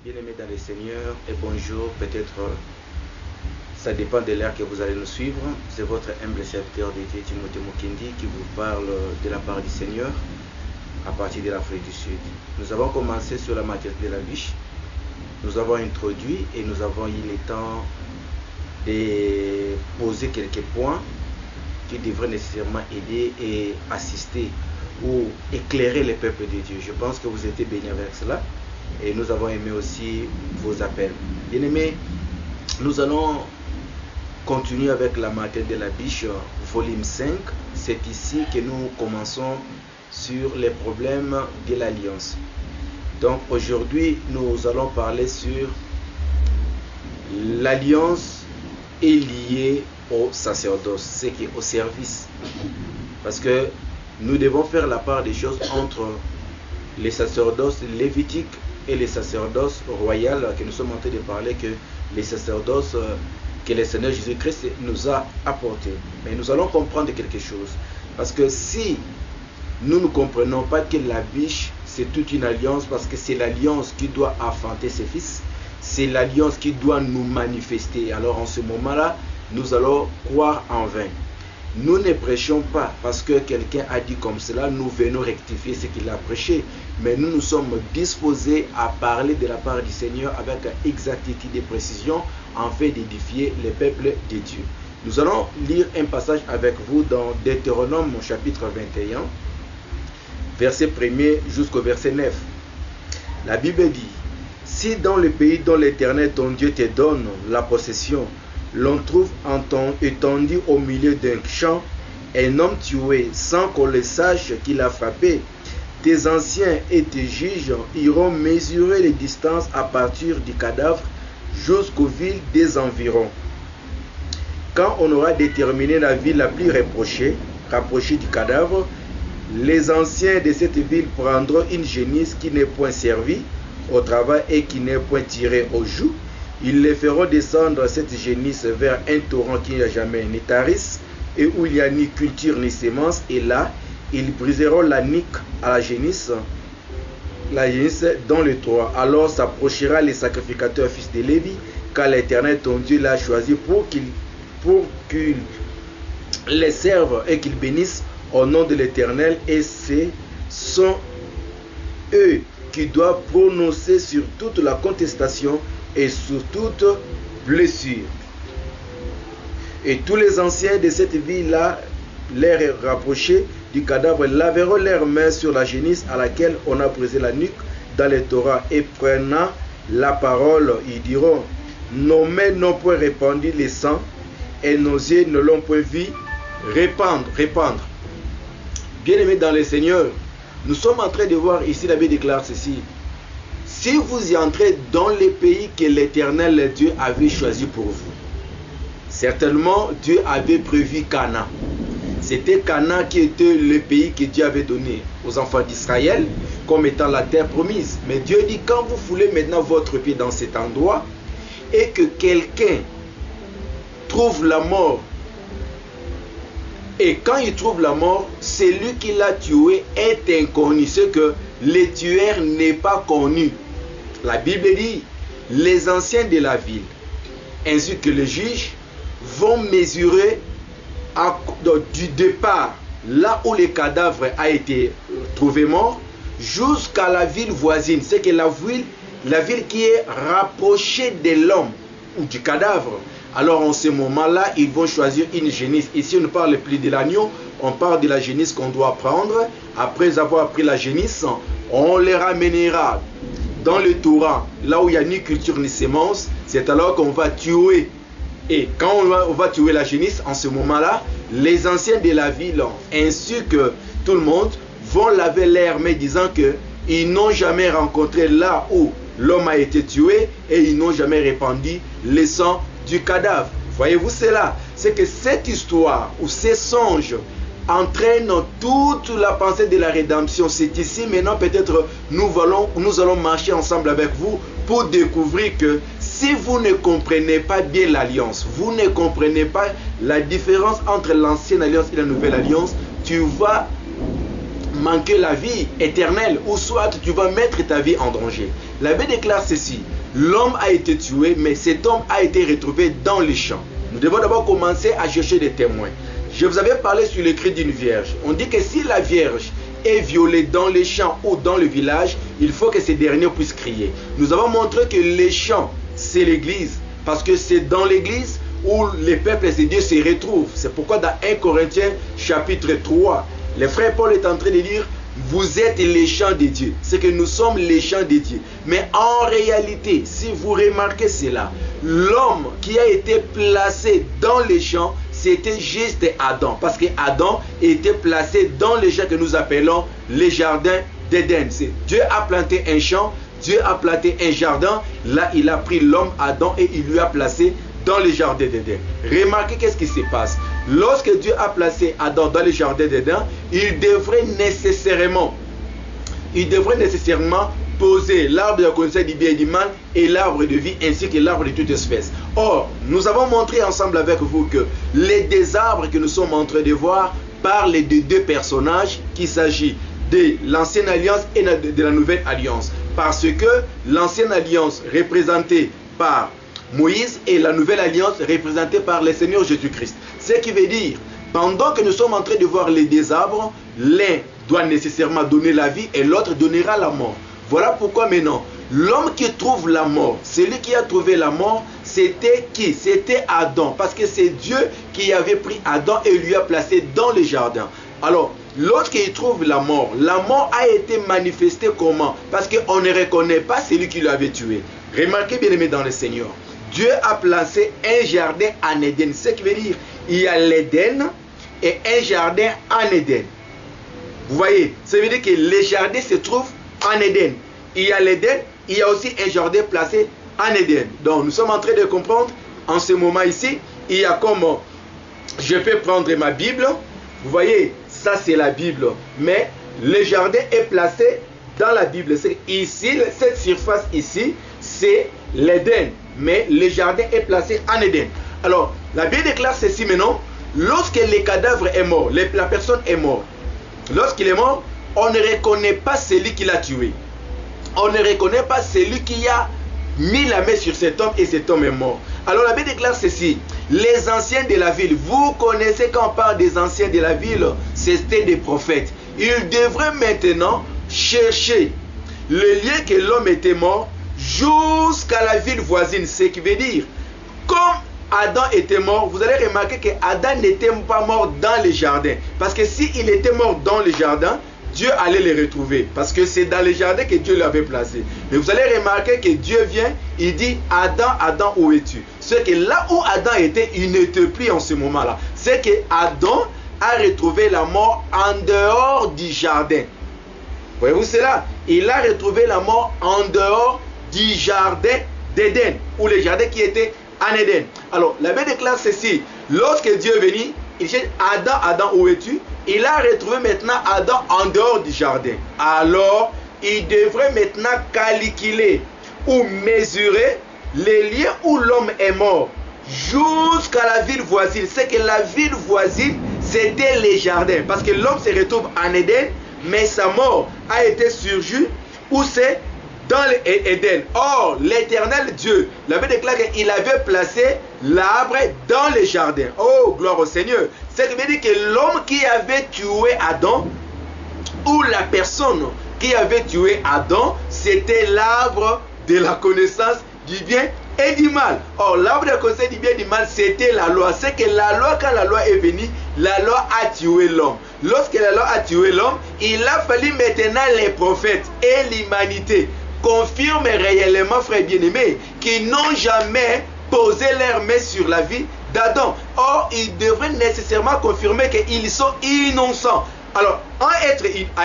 Bien-aimés dans le Seigneur et bonjour, peut-être ça dépend de l'heure que vous allez nous suivre. C'est votre humble serviteur de Dieu, Timothée Mukendi, qui vous parle de la part du Seigneur à partir de l'Afrique du Sud. Nous avons commencé sur la matière de la biche. Nous avons introduit et nous avons eu le temps de poser quelques points qui devraient nécessairement aider et assister ou éclairer le peuple de Dieu. Je pense que vous étiez bénis avec cela et nous avons aimé aussi vos appels. Bien-aimés, nous allons continuer avec la matière de la biche, volume 5. C'est ici que nous commençons sur les problèmes de l'alliance. Donc aujourd'hui, nous allons parler sur l'alliance est liée au sacerdoce, c'est qui est au service. Parce que nous devons faire la part des choses entre les sacerdoces lévitiques et les sacerdoces royales, que nous sommes en train de parler, que les sacerdoces que le Seigneur Jésus-Christ nous a apportés. Mais nous allons comprendre quelque chose. Parce que si nous ne comprenons pas que la biche, c'est toute une alliance, parce que c'est l'alliance qui doit affronter ses fils, c'est l'alliance qui doit nous manifester. Alors en ce moment-là, nous allons croire en vain. Nous ne prêchons pas parce que quelqu'un a dit comme cela, nous venons rectifier ce qu'il a prêché. Mais nous nous sommes disposés à parler de la part du Seigneur avec exactitude et précision, afin d'édifier le peuple de Dieu. Nous allons lire un passage avec vous dans Deutéronome chapitre 21, verset 1er jusqu'au verset 9. La Bible dit: si dans le pays dont l'Éternel ton Dieu te donne la possession, l'on trouve étendu au milieu d'un champ un homme tué sans qu'on le sache qu'il a frappé, tes anciens et tes juges iront mesurer les distances à partir du cadavre jusqu'aux villes des environs. Quand on aura déterminé la ville la plus rapprochée du cadavre, les anciens de cette ville prendront une génisse qui n'est point servie au travail et qui n'est point tirée au joug. Ils les feront descendre cette génisse vers un torrent qui n'a jamais ni tarisse et où il n'y a ni culture ni sémence, et là ils briseront la nique à la génisse dans le torrent. Alors s'approchera les sacrificateurs fils de Lévi, car l'Éternel ton Dieu l'a choisi pour qu'il les serve et qu'ils bénissent au nom de l'Éternel, et ce sont eux qui doivent prononcer sur toute la contestation et sur toute blessure. Et tous les anciens de cette ville-là, les rapprochés du cadavre, laveront leurs mains sur la génisse à laquelle on a brisé la nuque dans le Torah, et prenant la parole, ils diront: nos mains n'ont point répandu le sang, et nos yeux ne l'ont point vu répandre. Bien-aimés dans le Seigneur, nous sommes en train de voir ici, la Bible déclare ceci: si vous y entrez dans les pays que l'Éternel Dieu avait choisi pour vous, certainement Dieu avait prévu Canaan. C'était Canaan qui était le pays que Dieu avait donné aux enfants d'Israël comme étant la terre promise. Mais Dieu dit: quand vous foulez maintenant votre pied dans cet endroit et que quelqu'un trouve la mort, et quand il trouve la mort, celui qui l'a tué est inconnu, c'est que le tueur n'est pas connu. La Bible dit: les anciens de la ville ainsi que les juges vont mesurer du départ, là où le cadavre a été trouvé mort, jusqu'à la ville voisine. C'est que la ville qui est rapprochée de l'homme ou du cadavre. Alors en ce moment-là, ils vont choisir une génisse. Ici, on ne parle plus de l'agneau, on parle de la génisse qu'on doit prendre. Après avoir pris la génisse, on les ramènera dans le torrent, là où il n'y a ni culture ni sémence. C'est alors qu'on va tuer. Et quand on va tuer la génisse, en ce moment-là, les anciens de la ville, ainsi que tout le monde, vont laver leurs mains, disant qu'ils n'ont jamais rencontré là où l'homme a été tué et ils n'ont jamais répandu le sang du cadavre. Voyez-vous cela? C'est que cette histoire ou ces songes entraînent toute la pensée de la rédemption. C'est ici maintenant peut-être nous allons marcher ensemble avec vous pour découvrir que si vous ne comprenez pas bien l'alliance, vous ne comprenez pas la différence entre l'ancienne alliance et la nouvelle alliance, tu vas manquer la vie éternelle, ou soit tu vas mettre ta vie en danger. La Bible déclare ceci: l'homme a été tué, mais cet homme a été retrouvé dans les champs. Nous devons d'abord commencer à chercher des témoins. Je vous avais parlé sur le cri d'une vierge. On dit que si la vierge est violée dans les champs ou dans le village, il faut que ces derniers puissent crier. Nous avons montré que les champs, c'est l'église, parce que c'est dans l'église où les peuples de Dieu se retrouvent. C'est pourquoi dans 1 Corinthiens chapitre 3, le frère Paul est en train de dire: vous êtes les champs de Dieu. C'est que nous sommes les champs de Dieu. Mais en réalité, si vous remarquez cela, l'homme qui a été placé dans les champs, c'était juste Adam. Parce que Adam était placé dans les champs que nous appelons les jardins d'Éden. Dieu a planté un champ, Dieu a planté un jardin. Là, il a pris l'homme Adam et il lui a placé dans les jardins d'Éden. Remarquez qu'est-ce qui se passe. Lorsque Dieu a placé Adam dans les jardins d'Éden, il devrait nécessairement poser l'arbre de la connaissance du bien et du mal et l'arbre de vie ainsi que l'arbre de toute espèce. Or, nous avons montré ensemble avec vous que les deux arbres que nous sommes en train de voir parlent de deux personnages, qu'il s'agit de l'ancienne alliance et de la nouvelle alliance. Parce que l'ancienne alliance représentée par Moïse et la nouvelle alliance représentée par le Seigneur Jésus-Christ. Ce qui veut dire, pendant que nous sommes en train de voir les deux arbres, l'un doit nécessairement donner la vie et l'autre donnera la mort. Voilà pourquoi maintenant, l'homme qui trouve la mort, celui qui a trouvé la mort, c'était qui? C'était Adam. Parce que c'est Dieu qui avait pris Adam et lui a placé dans le jardin. Alors, lorsqu'il trouve la mort a été manifestée comment? Parce qu'on ne reconnaît pas celui qui l'avait tué. Remarquez bien aimé dans le Seigneur, Dieu a placé un jardin en Éden. Ce qui veut dire, il y a l'Éden et un jardin en Éden. Vous voyez, ça veut dire que le jardin se trouve en Éden. Il y a l'Éden, il y a aussi un jardin placé en Éden. Donc nous sommes en train de comprendre en ce moment ici, il y a comment je peux prendre ma Bible. Vous voyez, ça c'est la Bible. Mais le jardin est placé dans la Bible. Ici, cette surface ici, c'est l'Éden. Mais le jardin est placé en Éden. Alors, la Bible déclare ceci maintenant. Lorsque le cadavre est mort, la personne est morte. Lorsqu'il est mort, on ne reconnaît pas celui qui l'a tué. On ne reconnaît pas celui qui a mis la main sur cet homme et cet homme est mort. Alors la Bible déclare ceci. Les anciens de la ville, vous connaissez quand on parle des anciens de la ville, c'était des prophètes. Ils devraient maintenant chercher le lien que l'homme était mort jusqu'à la ville voisine. Ce qui veut dire, comme Adam était mort, vous allez remarquer que Adam n'était pas mort dans le jardin. Parce que s'il était mort dans le jardin, Dieu allait les retrouver. Parce que c'est dans le jardin que Dieu l'avait placé. Mais vous allez remarquer que Dieu vient, il dit: Adam, Adam, où es-tu? C'est que là où Adam était, il n'était plus en ce moment-là. C'est que Adam a retrouvé la mort en dehors du jardin. Voyez-vous cela? Il a retrouvé la mort en dehors du jardin d'Éden, ou le jardin qui était en Éden. Alors, la Bible déclare ceci. Lorsque Dieu est venu, il cherche: Adam, Adam, où es-tu? Il a retrouvé maintenant Adam en dehors du jardin. Alors, il devrait maintenant calculer ou mesurer les liens où l'homme est mort jusqu'à la ville voisine. C'est que la ville voisine, c'était les jardins. Parce que l'homme se retrouve en Éden, mais sa mort a été surjue où c'est dans l'Éden. Or, l'éternel Dieu, la Bible déclare qu'il avait placé l'arbre dans le jardin. Oh, gloire au Seigneur. C'est qui veut dire que l'homme qui avait tué Adam, ou la personne qui avait tué Adam, c'était l'arbre de la connaissance du bien et du mal. Or, l'arbre de la connaissance du bien et du mal, c'était la loi. C'est que la loi, quand la loi est venue, la loi a tué l'homme. Lorsque la loi a tué l'homme, il a fallu maintenant les prophètes et l'humanité confirment réellement, frères bien-aimés, qu'ils n'ont jamais posé leurs mains sur la vie d'Adam. Or, ils devraient nécessairement confirmer qu'ils sont innocents. Alors, à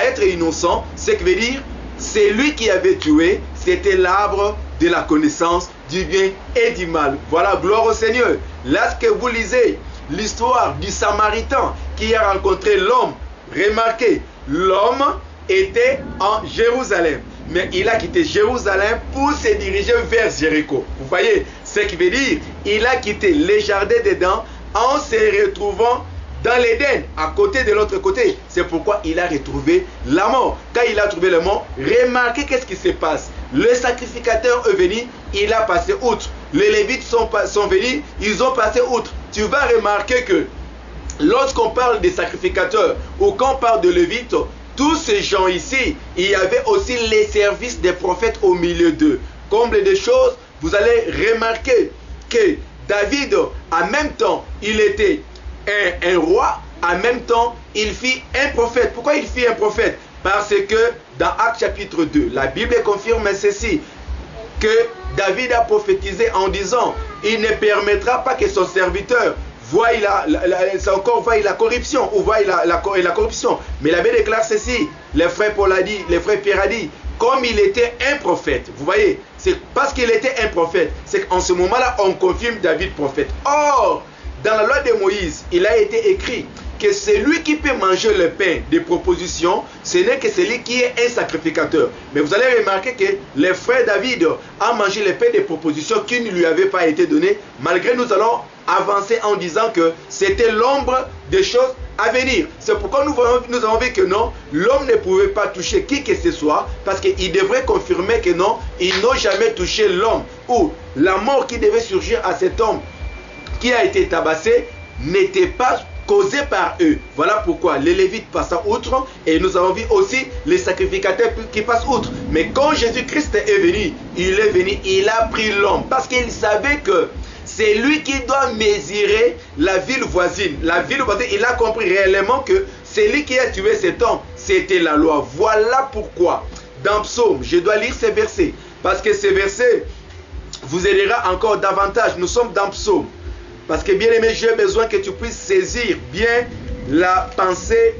être innocent, ce qui veut dire, c'est lui qui avait tué, c'était l'arbre de la connaissance du bien et du mal. Voilà, gloire au Seigneur. Lorsque vous lisez l'histoire du Samaritain qui a rencontré l'homme, remarquez, l'homme était en Jérusalem. Mais il a quitté Jérusalem pour se diriger vers Jéricho. Vous voyez, ce qui veut dire, il a quitté les jardins d'Éden en se retrouvant dans l'Éden, à côté de l'autre côté. C'est pourquoi il a retrouvé la mort. Quand il a trouvé la mort, remarquez qu'est-ce qui se passe. Le sacrificateur est venu, il a passé outre. Les Lévites sont venus, ils ont passé outre. Tu vas remarquer que lorsqu'on parle des sacrificateurs ou qu'on parle de Lévites, tous ces gens ici, il y avait aussi les services des prophètes au milieu d'eux. Comble des choses, vous allez remarquer que David, en même temps, il était un roi, en même temps, il fit un prophète. Pourquoi il fit un prophète? Parce que dans Actes chapitre 2, la Bible confirme ceci, que David a prophétisé en disant, il ne permettra pas que son serviteur voie la corruption, ou voie la corruption. Mais la Bible déclare ceci, les frères Paul a dit, les frères Pierre a dit, comme il était un prophète, vous voyez, c'est parce qu'il était un prophète, c'est qu'en ce moment-là, on confirme David prophète. Or, dans la loi de Moïse, il a été écrit que celui qui peut manger le pain des propositions, ce n'est que celui qui est un sacrificateur. Mais vous allez remarquer que les frères David ont mangé le pain des propositions qui ne lui avaient pas été donné. Malgré nous allons avancer en disant que c'était l'ombre des choses à venir. C'est pourquoi nous avons vu que non, l'homme ne pouvait pas toucher qui que ce soit, parce qu'il devrait confirmer que non, ils n'ont jamais touché l'homme, ou la mort qui devait surgir à cet homme qui a été tabassé n'était pas causée par eux. Voilà pourquoi les Lévites passent outre, et nous avons vu aussi les sacrificateurs qui passent outre. Mais quand Jésus-Christ est venu, il a pris l'homme, parce qu'il savait que c'est lui qui doit mesurer la ville voisine. La ville voisine, il a compris réellement que c'est lui qui a tué cet homme. C'était la loi. Voilà pourquoi, dans Psaume, je dois lire ces versets, parce que ces versets vous aidera encore davantage. Nous sommes dans Psaume. Parce que bien aimé, j'ai besoin que tu puisses saisir bien la pensée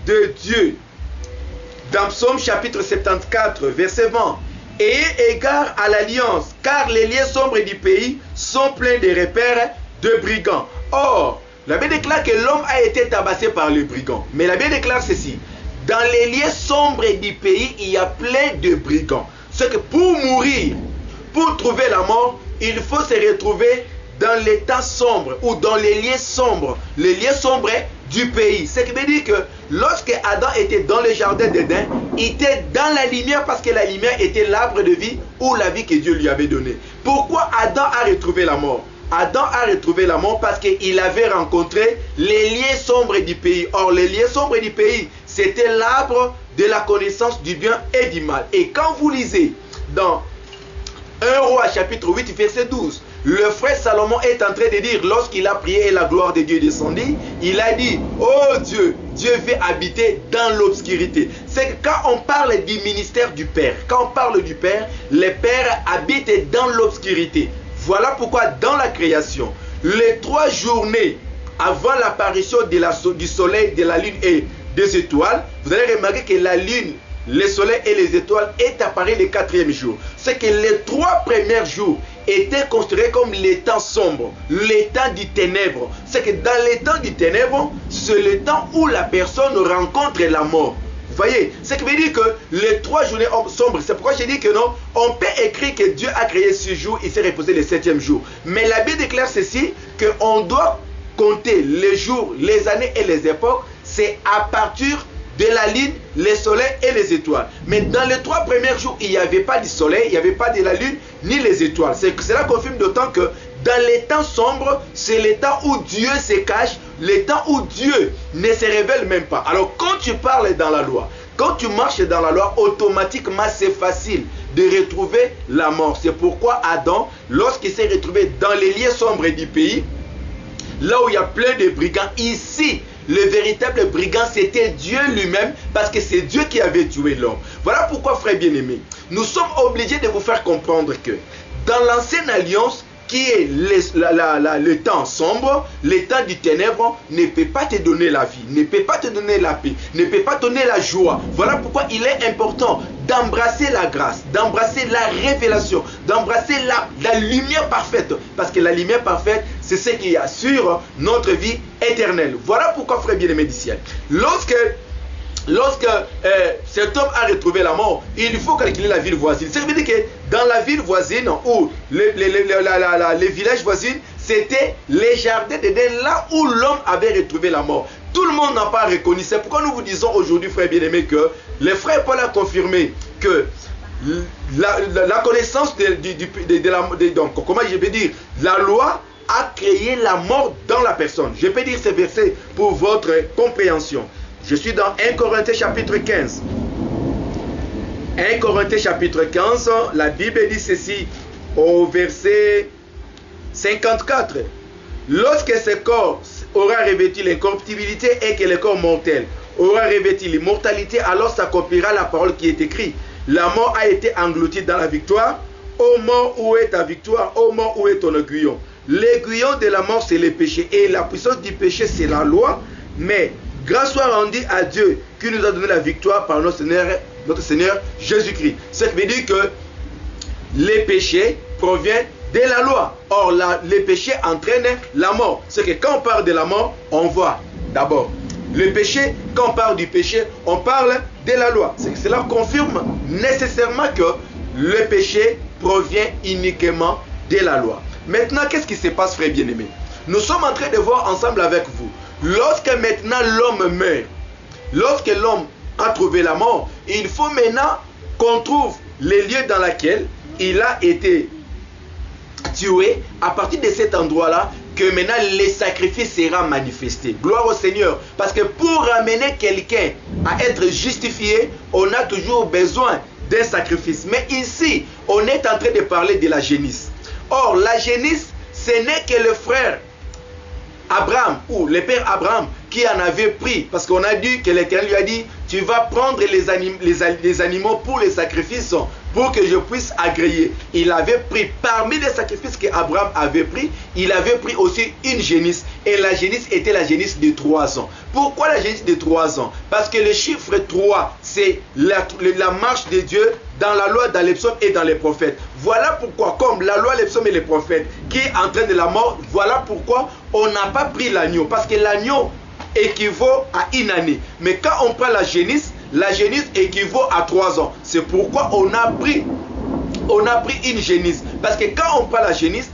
de Dieu. Dans Psaume chapitre 74, verset 20. Ayez égard à l'alliance, car les lieux sombres du pays sont pleins de repères de brigands. Or, la Bible déclare que l'homme a été tabassé par les brigands. Mais la Bible déclare ceci. Dans les lieux sombres du pays, il y a plein de brigands. C'est que pour mourir, pour trouver la mort, il faut se retrouver dans les temps sombres ou dans les lieux sombres du pays. Ce qui veut dire que lorsque Adam était dans le jardin d'Éden, il était dans la lumière parce que la lumière était l'arbre de vie ou la vie que Dieu lui avait donnée. Pourquoi Adam a retrouvé la mort? Adam a retrouvé la mort parce qu'il avait rencontré les lieux sombres du pays. Or, les lieux sombres du pays, c'était l'arbre de la connaissance du bien et du mal. Et quand vous lisez dans 1 Roi chapitre 8 verset 12, le frère Salomon est en train de dire, lorsqu'il a prié et la gloire de Dieu descendit, il a dit, oh Dieu, Dieu veut habiter dans l'obscurité. C'est que quand on parle du ministère du Père, quand on parle du Père, le Père habite dans l'obscurité. Voilà pourquoi dans la création, les 3 journées avant l'apparition du soleil, de la lune et des étoiles, vous allez remarquer que la lune, le soleil et les étoiles est apparu le 4e jour. C'est que les 3 premiers jours étaient considérés comme les temps sombres, les temps du ténèbre. C'est que dans les temps du ténèbre, c'est le temps où la personne rencontre la mort. Vous voyez, ce qui veut dire que les 3 journées sombres, c'est pourquoi j'ai dit que non, on peut écrire que Dieu a créé 6 jours, il s'est reposé le 7e jour. Mais la Bible déclare ceci, qu'on doit compter les jours, les années et les époques, c'est à partir de la lune, le soleil et les étoiles. Mais dans les 3 premiers jours, il n'y avait pas du soleil, il n'y avait pas de la lune, ni les étoiles. Cela confirme d'autant que dans les temps sombres, c'est le temps où Dieu se cache, le temps où Dieu ne se révèle même pas. Alors quand tu parles dans la loi, quand tu marches dans la loi, automatiquement c'est facile de retrouver la mort. C'est pourquoi Adam, lorsqu'il s'est retrouvé dans les lieux sombres du pays, là où il y a plein de brigands, ici, le véritable brigand, c'était Dieu lui-même, parce que c'est Dieu qui avait tué l'homme. Voilà pourquoi, frères bien-aimés, nous sommes obligés de vous faire comprendre que dans l'ancienne alliance, qui est le temps sombre, le temps du ténèbre, ne peut pas te donner la vie, ne peut pas te donner la paix, ne peut pas te donner la joie. Voilà pourquoi il est important d'embrasser la grâce, d'embrasser la révélation, d'embrasser la lumière parfaite. Parce que la lumière parfaite, c'est ce qui assure notre vie éternelle. Voilà pourquoi, frère bien-aimé du ciel, lorsque cet homme a retrouvé la mort, il faut calculer la ville voisine. Ça veut dire que dans la ville voisine ou les villages voisins, c'était les jardins d'Éden, là où l'homme avait retrouvé la mort. Tout le monde n'a pas reconnu. C'est pourquoi nous vous disons aujourd'hui, frères bien-aimés, que les frères Paul a confirmé que la connaissance donc, comment je vais dire, la loi a créé la mort dans la personne. Je peux dire ces versets pour votre compréhension. Je suis dans 1 Corinthiens chapitre 15. 1 Corinthiens chapitre 15, la Bible dit ceci au verset 54. Lorsque ce corps aura revêtu l'incorruptibilité et que le corps mortel aura revêtu l'immortalité, alors s'accomplira la parole qui est écrite. La mort a été engloutie dans la victoire. Ô mort, où est ta victoire? Ô mort, où est ton aiguillon? L'aiguillon de la mort, c'est le péché. Et la puissance du péché, c'est la loi. Mais grâce soit rendue à Dieu qui nous a donné la victoire par notre Seigneur Jésus-Christ. Ce qui veut dire que les péchés proviennent de la loi. Or, les péchés entraînent la mort. C'est que quand on parle de la mort, on voit d'abord le péché. Quand on parle du péché, on parle de la loi. Cela confirme nécessairement que le péché provient uniquement de la loi. Maintenant, qu'est-ce qui se passe, frères bien-aimés? Nous sommes en train de voir ensemble avec vous. Lorsque maintenant l'homme meurt, lorsque l'homme a trouvé la mort, il faut maintenant qu'on trouve les lieux dans lesquels il a été tué. À partir de cet endroit-là, que maintenant les sacrifices seront manifestés. Gloire au Seigneur. Parce que pour ramener quelqu'un à être justifié, on a toujours besoin d'un sacrifice. Mais ici, on est en train de parler de la génisse. Or, la génisse, ce n'est que le frère Abraham ou le père Abraham qui en avait pris, parce qu'on a dit que l'Éternel lui a dit, tu vas prendre les animaux pour les sacrifices, pour que je puisse agréer. Il avait pris, parmi les sacrifices qu'Abraham avait pris, il avait pris aussi une génisse. Et la génisse était la génisse de 3 ans. Pourquoi la génisse de 3 ans? Parce que le chiffre 3, c'est la marche de Dieu dans la loi, dans les psaumes et dans les prophètes. Voilà pourquoi, comme la loi, les psaumes et les prophètes, qui entraînent la mort, voilà pourquoi on n'a pas pris l'agneau. Parce que l'agneau équivaut à une année. Mais quand on prend la génisse équivaut à 3 ans. C'est pourquoi on a pris une génisse. Parce que quand on prend la génisse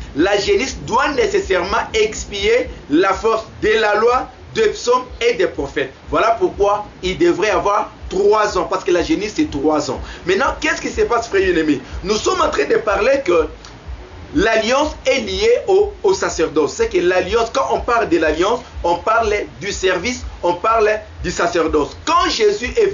doit nécessairement expier la force de la loi, des psaumes et des prophètes. Voilà pourquoi il devrait avoir 3 ans. Parce que la génisse c'est 3 ans. Maintenant, qu'est-ce qui se passe, frères bien-aimés? Nous sommes en train de parler que l'alliance est liée au sacerdoce. C'est que l'alliance, quand on parle de l'alliance, on parle du service, on parle du sacerdoce. Quand Jésus est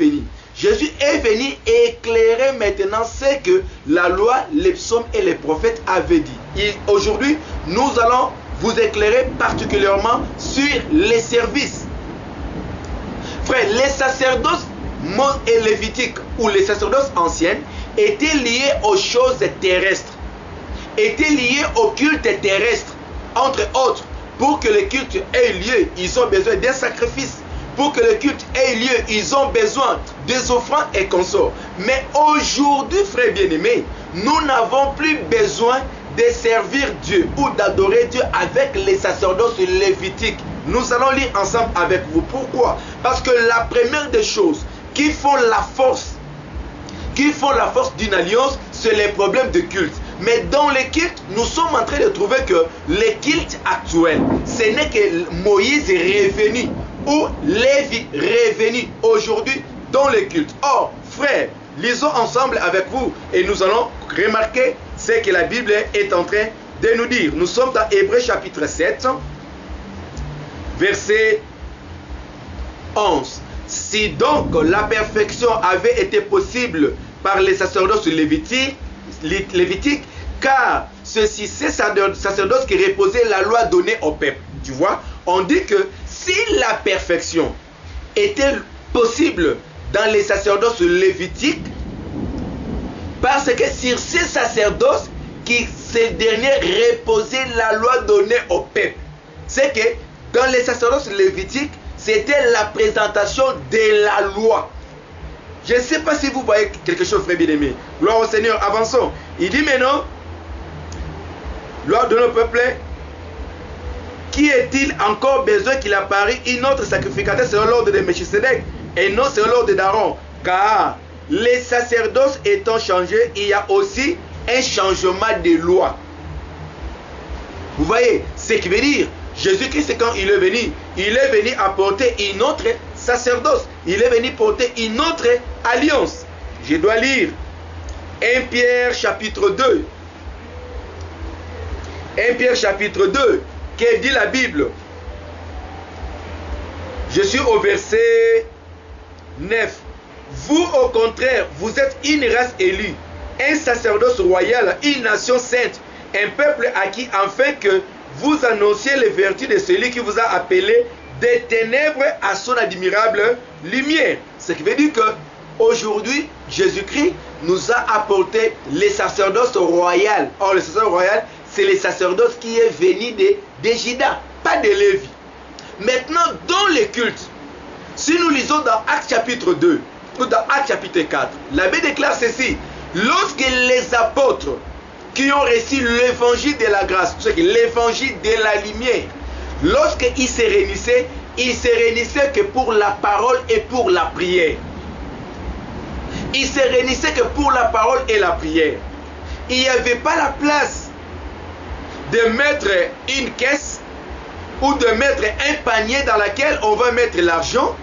venu éclairer maintenant ce que la loi, les psaumes et les prophètes avaient dit. Aujourd'hui, nous allons vous éclairer particulièrement sur les services. Frère, les sacerdoces et lévitiques ou les sacerdoces anciennes étaient liés aux choses terrestres, étaient liés au culte terrestre. Entre autres, pour que le culte ait lieu, ils ont besoin d'un sacrifice. Pour que le culte ait lieu, ils ont besoin des offrandes et consorts. Mais aujourd'hui, frères bien-aimés, nous n'avons plus besoin de servir Dieu ou d'adorer Dieu avec les sacerdoces lévitiques. Nous allons lire ensemble avec vous. Pourquoi? Parce que la première des choses qui font la force d'une alliance, c'est les problèmes de culte. Mais dans les cultes, nous sommes en train de trouver que les cultes actuels, ce n'est que Moïse est revenu ou Lévi revenu aujourd'hui dans les cultes. Or, frères, lisons ensemble avec vous et nous allons remarquer ce que la Bible est en train de nous dire. Nous sommes dans Hébreux chapitre 7, verset 11. Si donc la perfection avait été possible par les sacerdoces lévitiques, car ceci, c'est sacerdoce qui reposait la loi donnée au peuple. Tu vois, on dit que si la perfection était possible dans les sacerdoces lévitiques, parce que sur ces sacerdoces, ces derniers reposaient la loi donnée au peuple. C'est que dans les sacerdoces lévitiques, c'était la présentation de la loi. Je ne sais pas si vous voyez quelque chose, frère bien-aimé. Gloire au Seigneur, avançons. Il dit maintenant, loi de nos peuples, qui est-il encore besoin qu'il apparaisse une autre sacrificateur selon l'ordre de Melchisedec et non selon l'ordre d'Aaron? Car les sacerdoces étant changés, il y a aussi un changement de loi. Vous voyez, ce qui veut dire, Jésus-Christ, quand il est venu apporter une autre sacerdoce. Il est venu porter une autre alliance. Je dois lire 1 Pierre chapitre 2. 1 Pierre chapitre 2, que dit la Bible? Je suis au verset 9. Vous, au contraire, vous êtes une race élue, un sacerdoce royal, une nation sainte, un peuple acquis, afin que vous annonciez les vertus de celui qui vous a appelé des ténèbres à son admirable lumière. Ce qui veut dire que aujourd'hui, Jésus-Christ nous a apporté les sacerdoces royales. Or, le sacerdoce royal, c'est les sacerdoces qui est venu de Juda, pas de Lévi. Maintenant, dans les cultes, si nous lisons dans Actes chapitre 2 ou dans Actes chapitre 4, la Bible déclare ceci: lorsque les apôtres qui ont reçu l'évangile de la grâce, l'évangile de la lumière, lorsqu'ils se réunissaient que pour la parole et pour la prière. Ils se réunissaient que pour la parole et la prière. Il n'y avait pas la place de mettre une caisse ou de mettre un panier dans lequel on va mettre l'argent,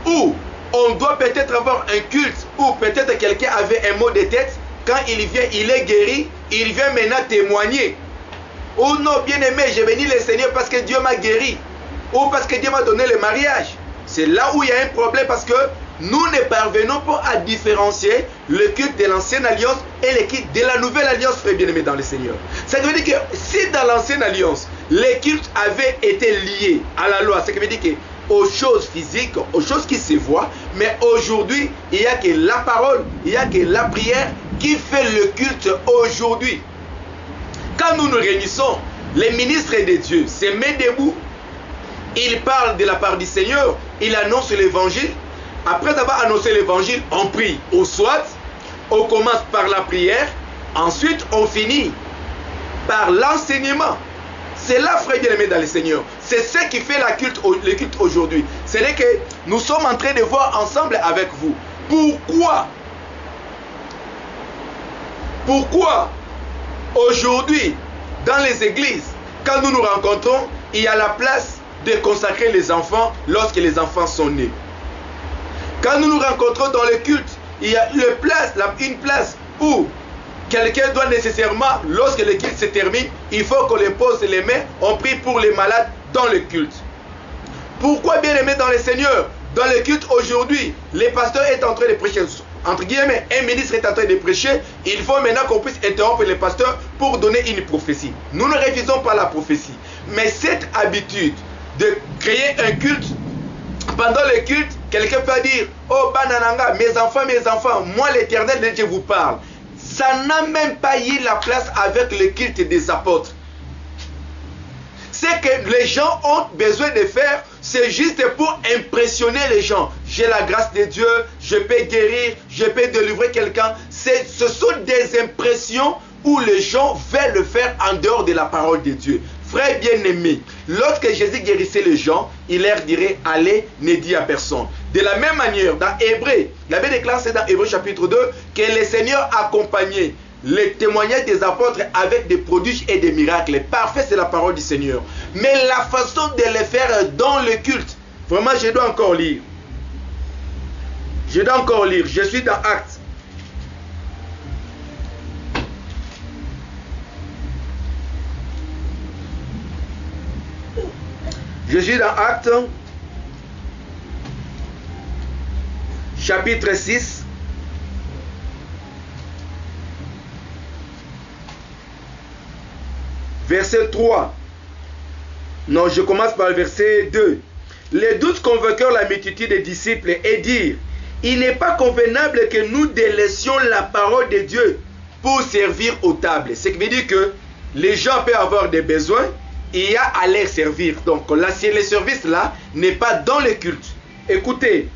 ou on doit peut-être avoir un culte, ou peut-être quelqu'un avait un mot de tête, quand il vient, il est guéri, il vient maintenant témoigner. Ou non, bien aimé, j'ai béni le Seigneur parce que Dieu m'a guéri, ou parce que Dieu m'a donné le mariage. C'est là où il y a un problème, parce que nous ne parvenons pas à différencier le culte de l'ancienne alliance et le culte de la nouvelle alliance, frère bien-aimé dans le Seigneur. Ça veut dire que si dans l'ancienne alliance, les cultes avaient été liés à la loi, ça veut dire que aux choses physiques, aux choses qui se voient, mais aujourd'hui, il n'y a que la parole, il n'y a que la prière qui fait le culte aujourd'hui. Quand nous nous réunissons, les ministres de Dieu se mettent debout, ils parlent de la part du Seigneur, ils annoncent l'évangile. Après avoir annoncé l'évangile, on prie. Au soit, on commence par la prière, ensuite on finit par l'enseignement. C'est là, frère bien-aimé dans le Seigneur. C'est ce qui fait le culte aujourd'hui. C'est que nous sommes en train de voir ensemble avec vous. Pourquoi aujourd'hui, dans les églises, quand nous nous rencontrons, il y a la place de consacrer les enfants lorsque les enfants sont nés. Quand nous nous rencontrons dans le culte, il y a une place où quelqu'un doit nécessairement, lorsque le culte se termine, il faut qu'on les pose les mains, on prie pour les malades dans le culte. Pourquoi, bien aimé dans le Seigneur, dans le culte aujourd'hui, le pasteur est en train de prêcher, entre guillemets, un ministre est en train de prêcher, il faut maintenant qu'on puisse interrompre le pasteur pour donner une prophétie. Nous ne refusons pas la prophétie, mais cette habitude de créer un culte, pendant le culte, quelqu'un peut dire: oh Banananga, mes enfants, moi l'Éternel de Dieu vous parle. Ça n'a même pas eu la place avec le culte des apôtres. Ce que les gens ont besoin de faire, c'est juste pour impressionner les gens. J'ai la grâce de Dieu, je peux guérir, je peux délivrer quelqu'un. Ce sont des impressions où les gens veulent le faire en dehors de la parole de Dieu. Frère bien-aimé, lorsque Jésus guérissait les gens, il leur dirait: allez, ne dis à personne. De la même manière, dans Hébreux, la Bible déclare, c'est dans Hébreux chapitre 2, que le Seigneur accompagnait les témoignages des apôtres avec des prodiges et des miracles. Parfait, c'est la parole du Seigneur. Mais la façon de le faire dans le culte, vraiment, je dois encore lire. Je suis dans Actes. Je suis dans Actes, chapitre 6, verset 3. Non, je commence par le verset 2. Les 12 convoquèrent la multitude des disciples et dirent: il n'est pas convenable que nous délaissions la parole de Dieu pour servir aux tables. Ce qui veut dire que les gens peuvent avoir des besoins, il y a à les servir. Donc là, si le service là n'est pas dans le culte. Écoutez,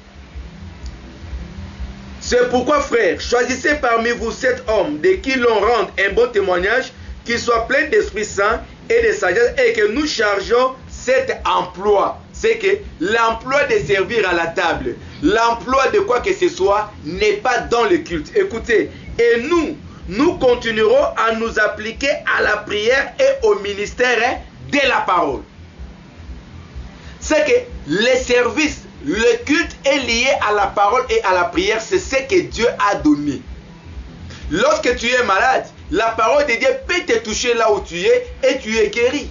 c'est pourquoi, frères, choisissez parmi vous 7 hommes de qui l'on rende un bon témoignage, qui soit plein d'Esprit Saint et de sagesse, et que nous chargeons cet emploi. C'est que l'emploi de servir à la table, l'emploi de quoi que ce soit, n'est pas dans le culte. Écoutez, et nous nous continuerons à nous appliquer à la prière et au ministère de la parole. C'est que les services, le culte est lié à la parole et à la prière, c'est ce que Dieu a donné. Lorsque tu es malade, la parole de Dieu peut te toucher là où tu es et tu es guéri.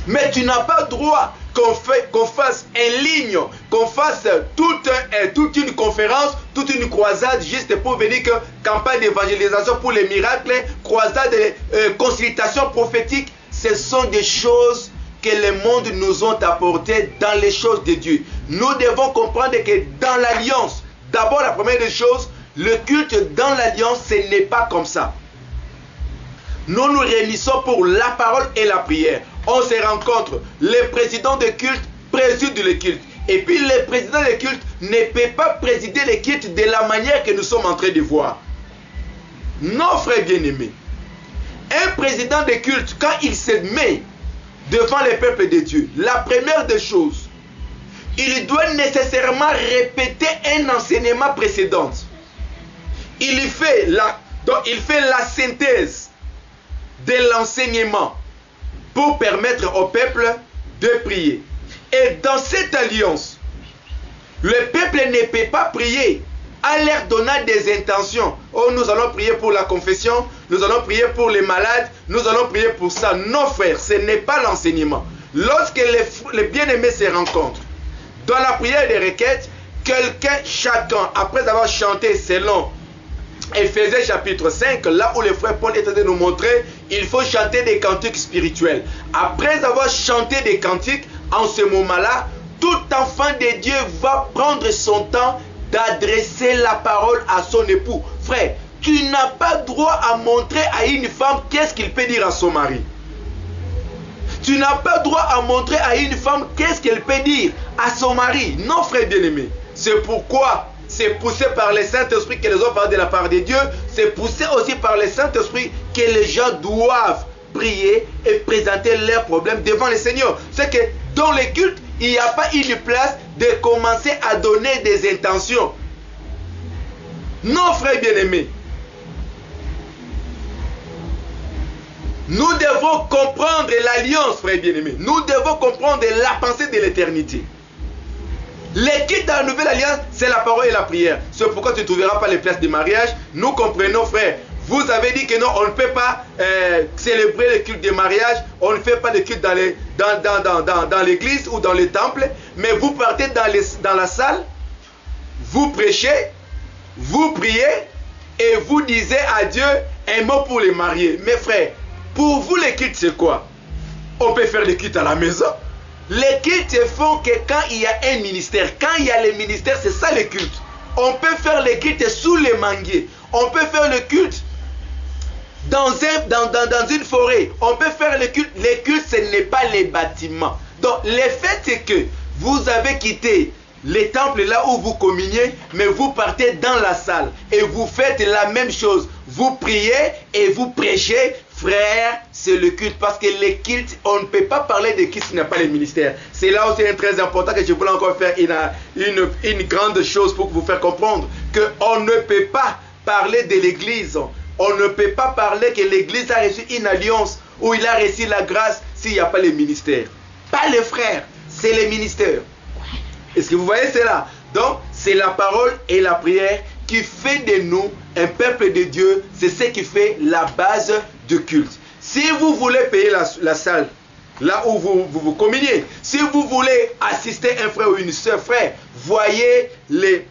Mais tu n'as pas droit qu'on fasse en ligne, qu'on fasse toute une conférence, toute une croisade juste pour venir que campagne d'évangélisation pour les miracles, croisade, consultation prophétique. Ce sont des choses que le monde nous ont apportées dans les choses de Dieu. Nous devons comprendre que dans l'alliance, d'abord la première des choses, le culte dans l'alliance, ce n'est pas comme ça. Nous nous réunissons pour la parole et la prière. On se rencontre. Le président de culte préside le culte. Et puis le président de culte ne peut pas présider le culte de la manière que nous sommes en train de voir. Non, frères bien-aimés. Un président de culte, quand il se met devant le peuple de Dieu, la première des choses, il doit nécessairement répéter un enseignement précédent. Il fait la synthèse de l'enseignement pour permettre au peuple de prier. Et dans cette alliance, le peuple ne peut pas prier en leur donnant des intentions. Oh, nous allons prier pour la confession, nous allons prier pour les malades, nous allons prier pour ça. Non, frère, ce n'est pas l'enseignement. Lorsque les bien-aimés se rencontrent, dans la prière des requêtes, chacun, après avoir chanté selon Éphésiens chapitre 5, là où le frère Paul est en train de nous montrer, il faut chanter des cantiques spirituels. Après avoir chanté des cantiques, en ce moment-là, tout enfant de Dieu va prendre son temps d'adresser la parole à son époux. Frère, tu n'as pas droit à montrer à une femme qu'est-ce qu'il peut dire à son mari. Tu n'as pas droit à montrer à une femme qu'est-ce qu'elle peut dire à son mari. Non, frère bien-aimé. C'est pourquoi c'est poussé par le Saint-Esprit que les hommes parlent de la part de Dieu. C'est poussé aussi par le Saint-Esprit que les gens doivent prier et présenter leurs problèmes devant le Seigneur. C'est que dans les cultes, il n'y a pas une place de commencer à donner des intentions. Non, frère bien-aimé. Nous devons comprendre l'alliance, frère bien-aimé. Nous devons comprendre la pensée de l'éternité. Les cultes dans la nouvelle alliance, c'est la parole et la prière. C'est pourquoi tu ne trouveras pas les places de mariage. Nous comprenons, frère. Vous avez dit que non, on ne peut pas célébrer le culte de mariage. On ne fait pas de culte dans l'église ou dans les temples. Mais vous partez dans la salle, vous prêchez, vous priez et vous disiez à Dieu un mot pour les mariés. Mes frères, pour vous les cultes c'est quoi? On peut faire les cultes à la maison. Les cultes se font que quand il y a un ministère. Quand il y a le ministère, c'est ça le culte. On peut faire les cultes sous les manguiers. On peut faire le culte dans une forêt. On peut faire le culte. Les cultes, ce n'est pas les bâtiments. Donc, le fait c'est que vous avez quitté les temples là où vous communiez, mais vous partez dans la salle et vous faites la même chose. Vous priez et vous prêchez. Frère, c'est le culte. Parce que les cultes, on ne peut pas parler de culte s'il n'y a pas les ministères. C'est là où c'est très important que je voulais encore faire une grande chose pour vous faire comprendre qu'on ne peut pas parler de l'église. On ne peut pas parler que l'église a reçu une alliance où il a reçu la grâce s'il n'y a pas les ministères. Pas les frères, c'est les ministères. Est-ce que vous voyez cela? Donc, c'est la parole et la prière qui fait de nous un peuple de Dieu. C'est ce qui fait la base du culte. Si vous voulez payer la salle, là où vous communiez, si vous voulez assister un frère ou une soeur, frère, voyez les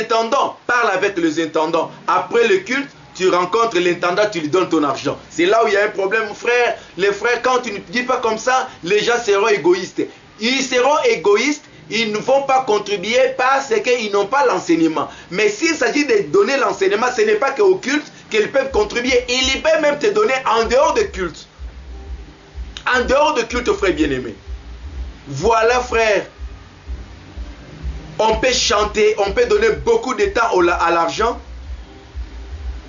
intendants, parle avec les intendants. Après le culte, tu rencontres l'intendant, tu lui donnes ton argent. C'est là où il y a un problème, frère. Les frères, quand tu ne dis pas comme ça, les gens seront égoïstes. Ils seront égoïstes. Ils ne vont pas contribuer parce qu'ils n'ont pas l'enseignement. Mais s'il s'agit de donner l'enseignement, ce n'est pas qu'au culte qu'ils peuvent contribuer. Ils peuvent même te donner en dehors de culte. En dehors de culte, frère bien-aimé. Voilà, frère. On peut chanter, on peut donner beaucoup de temps à l'argent.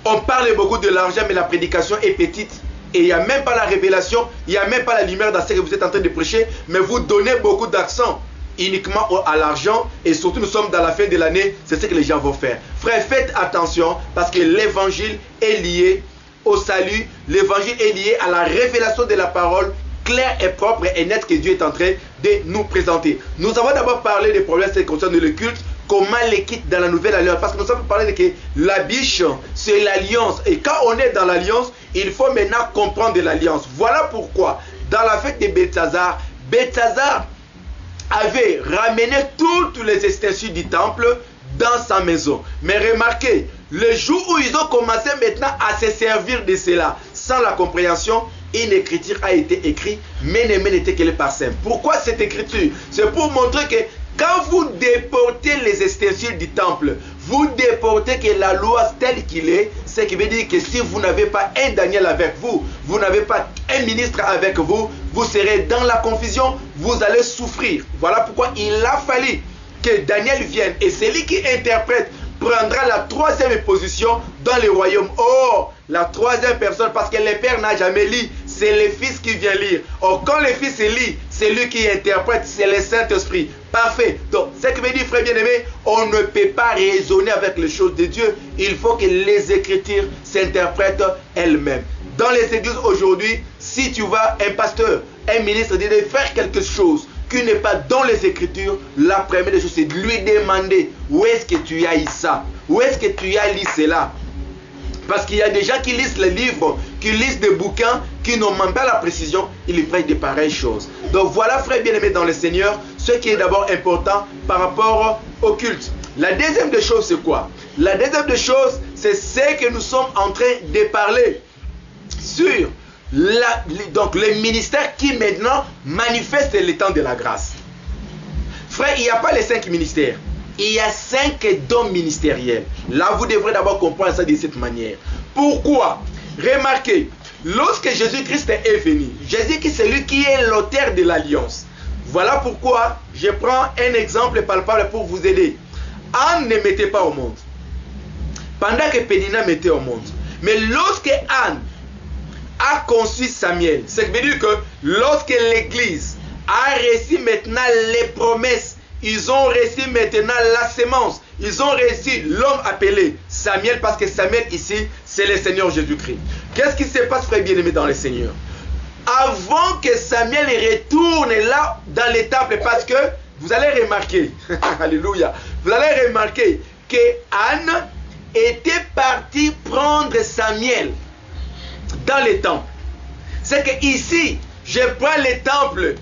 On parle beaucoup de l'argent, mais la prédication est petite. Et il n'y a même pas la révélation, il n'y a même pas la lumière dans ce que vous êtes en train de prêcher. Mais vous donnez beaucoup d'accent uniquement à l'argent, et surtout nous sommes dans la fin de l'année, c'est ce que les gens vont faire. Frère, faites attention parce que l'évangile est lié au salut, l'évangile est lié à la révélation de la parole claire et propre et nette que Dieu est en train de nous présenter. Nous avons d'abord parlé des problèmes qui concernent le culte, comment les quitte dans la nouvelle alliance, parce que nous avons parlé de que la biche, c'est l'alliance, et quand on est dans l'alliance, il faut maintenant comprendre l'alliance. Voilà pourquoi, dans la fête de Beltzazar, Beltzazar avait ramené toutes les ustensiles du temple dans sa maison. Mais remarquez, le jour où ils ont commencé maintenant à se servir de cela, sans la compréhension, une écriture a été écrite, mais n'était que le parfum. Pourquoi cette écriture? C'est pour montrer que quand vous déportez les ustensiles du temple, vous déportez que la loi telle qu'il est, ce qui veut dire que si vous n'avez pas un Daniel avec vous, vous n'avez pas un ministre avec vous, vous serez dans la confusion, vous allez souffrir. Voilà pourquoi il a fallu que Daniel vienne, et celui qui interprète prendra la troisième position dans le royaume. Or, la troisième personne, parce que le père n'a jamais lu, c'est le fils qui vient lire. Or, quand le fils lit, c'est lui qui interprète, c'est le Saint-Esprit. Parfait. Donc, ce qui veut dire, frère bien-aimé, on ne peut pas raisonner avec les choses de Dieu. Il faut que les Écritures s'interprètent elles-mêmes. Dans les églises aujourd'hui, si tu vois un pasteur, un ministre dit de faire quelque chose qui n'est pas dans les Écritures, la première des choses, c'est de lui demander où est-ce que tu as eu ça, où est-ce que tu as lu cela. Parce qu'il y a des gens qui lisent les livres, qui lisent des bouquins, qui n'ont même pas la précision, ils prennent de pareilles choses. Donc voilà, frère bien-aimé dans le Seigneur, ce qui est d'abord important par rapport au culte. La deuxième des choses, c'est quoi? La deuxième des choses, c'est ce que nous sommes en train de parler sur donc le ministère qui maintenant manifeste le temps de la grâce. Frère, il n'y a pas les 5 ministères. Il y a 5 dons ministériels. Là, vous devrez d'abord comprendre ça de cette manière. Pourquoi? Remarquez, lorsque Jésus-Christ est venu, Jésus-Christ c'est lui qui est l'auteur de l'alliance. Voilà pourquoi je prends un exemple palpable pour vous aider. Anne ne mettait pas au monde, pendant que Pénina mettait au monde. Mais lorsque Anne a conçu Samuel, ce qui veut dire que lorsque l'Église a reçu maintenant les promesses, ils ont reçu maintenant la sémence, ils ont reçu l'homme appelé Samuel, parce que Samuel ici, c'est le Seigneur Jésus-Christ. Qu'est-ce qui se passe, frère bien-aimé dans le Seigneur? Avant que Samuel retourne là dans les temples, parce que vous allez remarquer, alléluia, vous allez remarquer que Anne était partie prendre Samuel dans les temples. C'est que ici, je prends les temples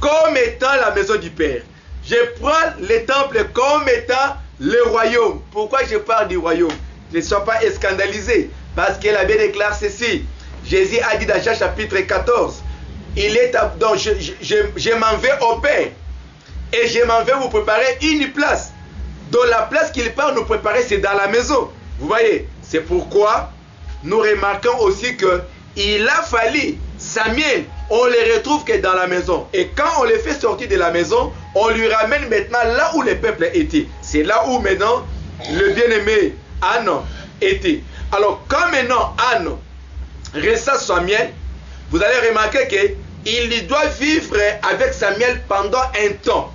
comme étant la maison du Père. Je prends les temples comme étant le royaume. Pourquoi je parle du royaume? Ne sois pas scandalisé, parce que la Bible déclare ceci. Jésus a dit dans Jean chapitre 14, donc je m'en vais au Père, et je m'en vais vous préparer une place. Donc la place qu'il part nous préparer, c'est dans la maison. Vous voyez, c'est pourquoi nous remarquons aussi que il a fallu Samuel, on le retrouve que dans la maison. Et quand on le fait sortir de la maison, on lui ramène maintenant là où le peuple était. C'est là où maintenant le bien-aimé Anne était. Alors quand maintenant Anne resta Samuel, vous allez remarquer qu'il doit vivre avec Samuel pendant un temps.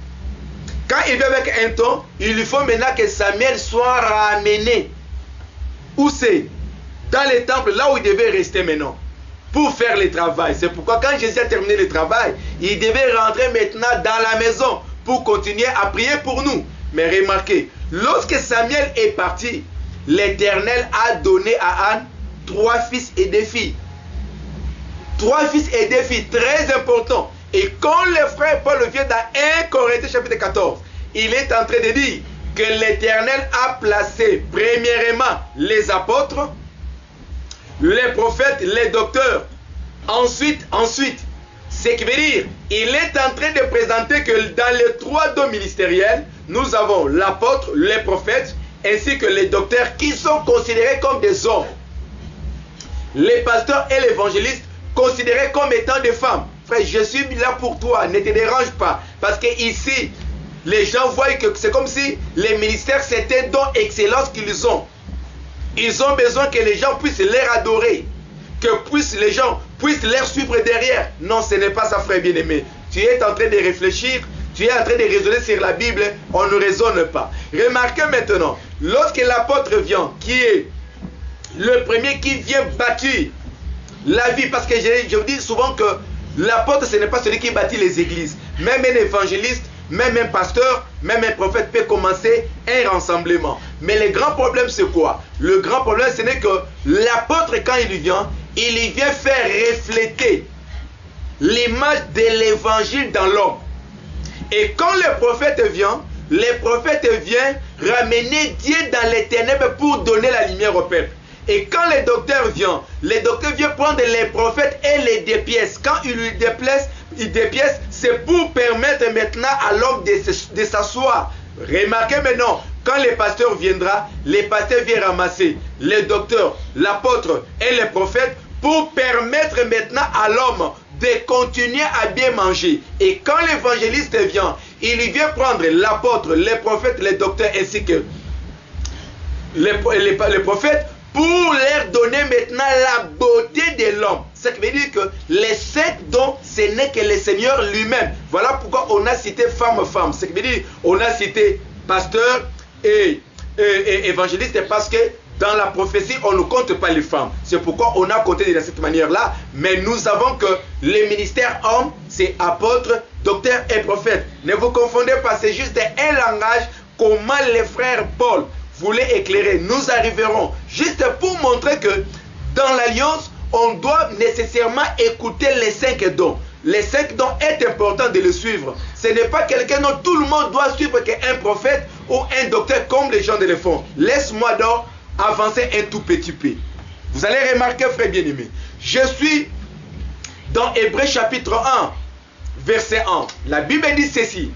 Quand il vit avec un temps, il faut maintenant que Samuel soit ramené. Où c'est? Dans les temples, là où il devait rester maintenant, pour faire le travail. C'est pourquoi quand Jésus a terminé le travail, il devait rentrer maintenant dans la maison pour continuer à prier pour nous. Mais remarquez, lorsque Samuel est parti, l'Éternel a donné à Anne 3 fils et 2 filles. 3 fils et 2 filles, très important. Et quand le frère Paul vient dans 1 Corinthiens chapitre 14, il est en train de dire que l'Éternel a placé premièrement les apôtres, les prophètes, les docteurs. Ensuite, ce qui veut dire, il est en train de présenter que dans les 3 dons ministériels, nous avons l'apôtre, les prophètes, ainsi que les docteurs qui sont considérés comme des hommes. Les pasteurs et l'évangéliste considérés comme étant des femmes. Frère, je suis là pour toi, ne te dérange pas. Parce que ici, les gens voient que c'est comme si les ministères, c'était don excellence qu'ils ont. Ils ont besoin que les gens puissent les adorer, que les gens puissent les suivre derrière. Non, ce n'est pas ça, frère bien-aimé. Tu es en train de réfléchir tu es en train de raisonner sur la Bible, on ne raisonne pas. Remarquez maintenant, lorsque l'apôtre vient, qui est le premier qui vient bâtir la vie, parce que je vous dis souvent que l'apôtre, ce n'est pas celui qui bâtit les églises. Même un évangéliste, même un pasteur, même un prophète peut commencer un rassemblement. Mais le grand problème, c'est quoi? Le grand problème, ce n'est que l'apôtre, quand il vient faire refléter l'image de l'évangile dans l'homme. Et quand le prophète vient ramener Dieu dans les ténèbres pour donner la lumière au peuple. Et quand le docteur vient prendre les prophètes et les dépièce. Quand il lui dépièce, c'est pour permettre maintenant à l'homme de s'asseoir. Remarquez maintenant, quand le pasteur viendra, les pasteurs viennent ramasser les docteurs, l'apôtre et les prophètes pour permettre maintenant à l'homme de continuer à bien manger. Et quand l'évangéliste vient, il vient prendre l'apôtre, les prophètes, les docteurs ainsi que les prophètes pour leur donner maintenant la beauté de l'homme. Ce qui veut dire que les 5 dons, ce n'est que le Seigneur lui-même. Voilà pourquoi on a cité femme. Ce qui veut dire on a cité pasteur et évangéliste, parce que dans la prophétie, on ne compte pas les femmes. C'est pourquoi on a compté de cette manière-là. Mais nous savons que les ministères hommes, c'est apôtre, docteur et prophète. Ne vous confondez pas, c'est juste un langage comment les frères Paul voulait éclairer. Nous arriverons juste pour montrer que dans l'alliance, on doit nécessairement écouter les 5 dons. Les 5 dons est important de le suivre. Ce n'est pas quelqu'un dont tout le monde doit suivre qu'un prophète ou un docteur comme les gens de le font. Laisse-moi donc avancer un tout petit peu. Vous allez remarquer, frère bien-aimé, je suis dans Hébreux chapitre 1, verset 1. La Bible dit ceci.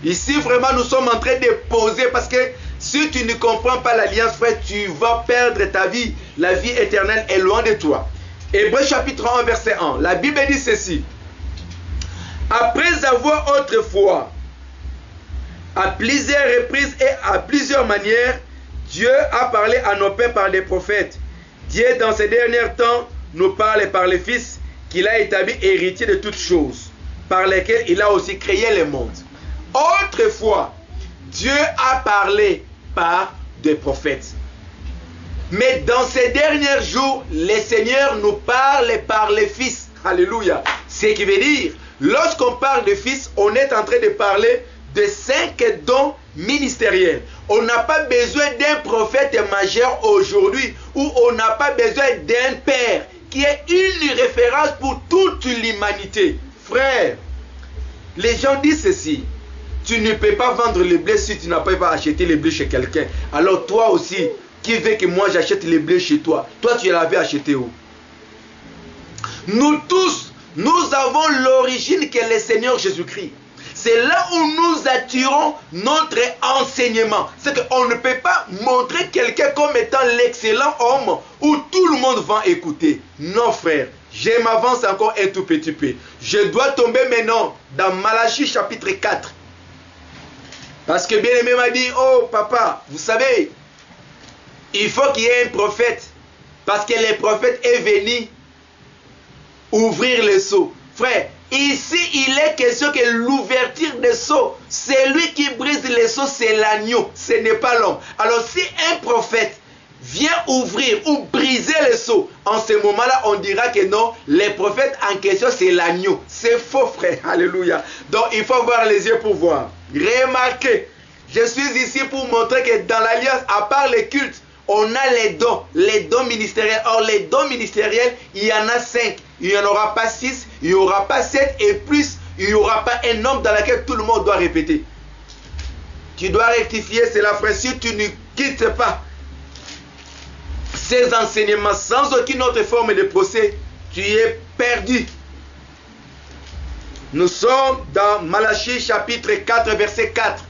Ici, vraiment, nous sommes en train de poser parce que si tu ne comprends pas l'alliance, frère, tu vas perdre ta vie. La vie éternelle est loin de toi. Hébreux chapitre 1, verset 1. La Bible dit ceci. Après avoir autrefois, à plusieurs reprises et à plusieurs manières, Dieu a parlé à nos pères par des prophètes. Dieu, dans ces derniers temps, nous parle par le Fils qu'il a établi héritier de toutes choses, par lesquelles il a aussi créé le monde. Autrefois, Dieu a parlé par des prophètes. Mais dans ces derniers jours, le Seigneur nous parle par le Fils. Alléluia. Ce qui veut dire, lorsqu'on parle de Fils, on est en train de parler de 5 dons ministériels. On n'a pas besoin d'un prophète majeur aujourd'hui, ou on n'a pas besoin d'un père qui est une référence pour toute l'humanité. Frère, les gens disent ceci. Tu ne peux pas vendre le blé si tu n'as pas acheté le blé chez quelqu'un. Alors toi aussi, qui veut que moi j'achète le blé chez toi? Toi, tu l'avais acheté où? Nous tous, nous avons l'origine que le Seigneur Jésus-Christ. C'est là où nous attirons notre enseignement. C'est qu'on ne peut pas montrer quelqu'un comme étant l'excellent homme où tout le monde va écouter. Non, frère. Je m'avance encore un tout petit peu. Je dois tomber maintenant dans Malachie chapitre 4. Parce que bien-aimé m'a dit, oh papa, vous savez, il faut qu'il y ait un prophète. Parce que le prophète est venu ouvrir les seaux. Frère, ici il est question que l'ouverture des seaux, c'est lui qui brise les seaux, c'est l'agneau, ce n'est pas l'homme. Alors si un prophète vient ouvrir ou briser les seaux, en ce moment-là, on dira que non, les prophètes en question, c'est l'agneau. C'est faux, frère. Alléluia. Donc, il faut avoir les yeux pour voir. Remarquez, je suis ici pour montrer que dans l'alliance, à part les cultes, on a les dons ministériels. Or, les dons ministériels, il y en a 5. Il n'y en aura pas 6, il n'y aura pas 7, et plus, il n'y aura pas un nombre dans lequel tout le monde doit répéter. Tu dois rectifier cela, frère. Si tu ne quittes pas ces enseignements sans aucune autre forme de procès, tu es perdu. Nous sommes dans Malachie chapitre 4, verset 4.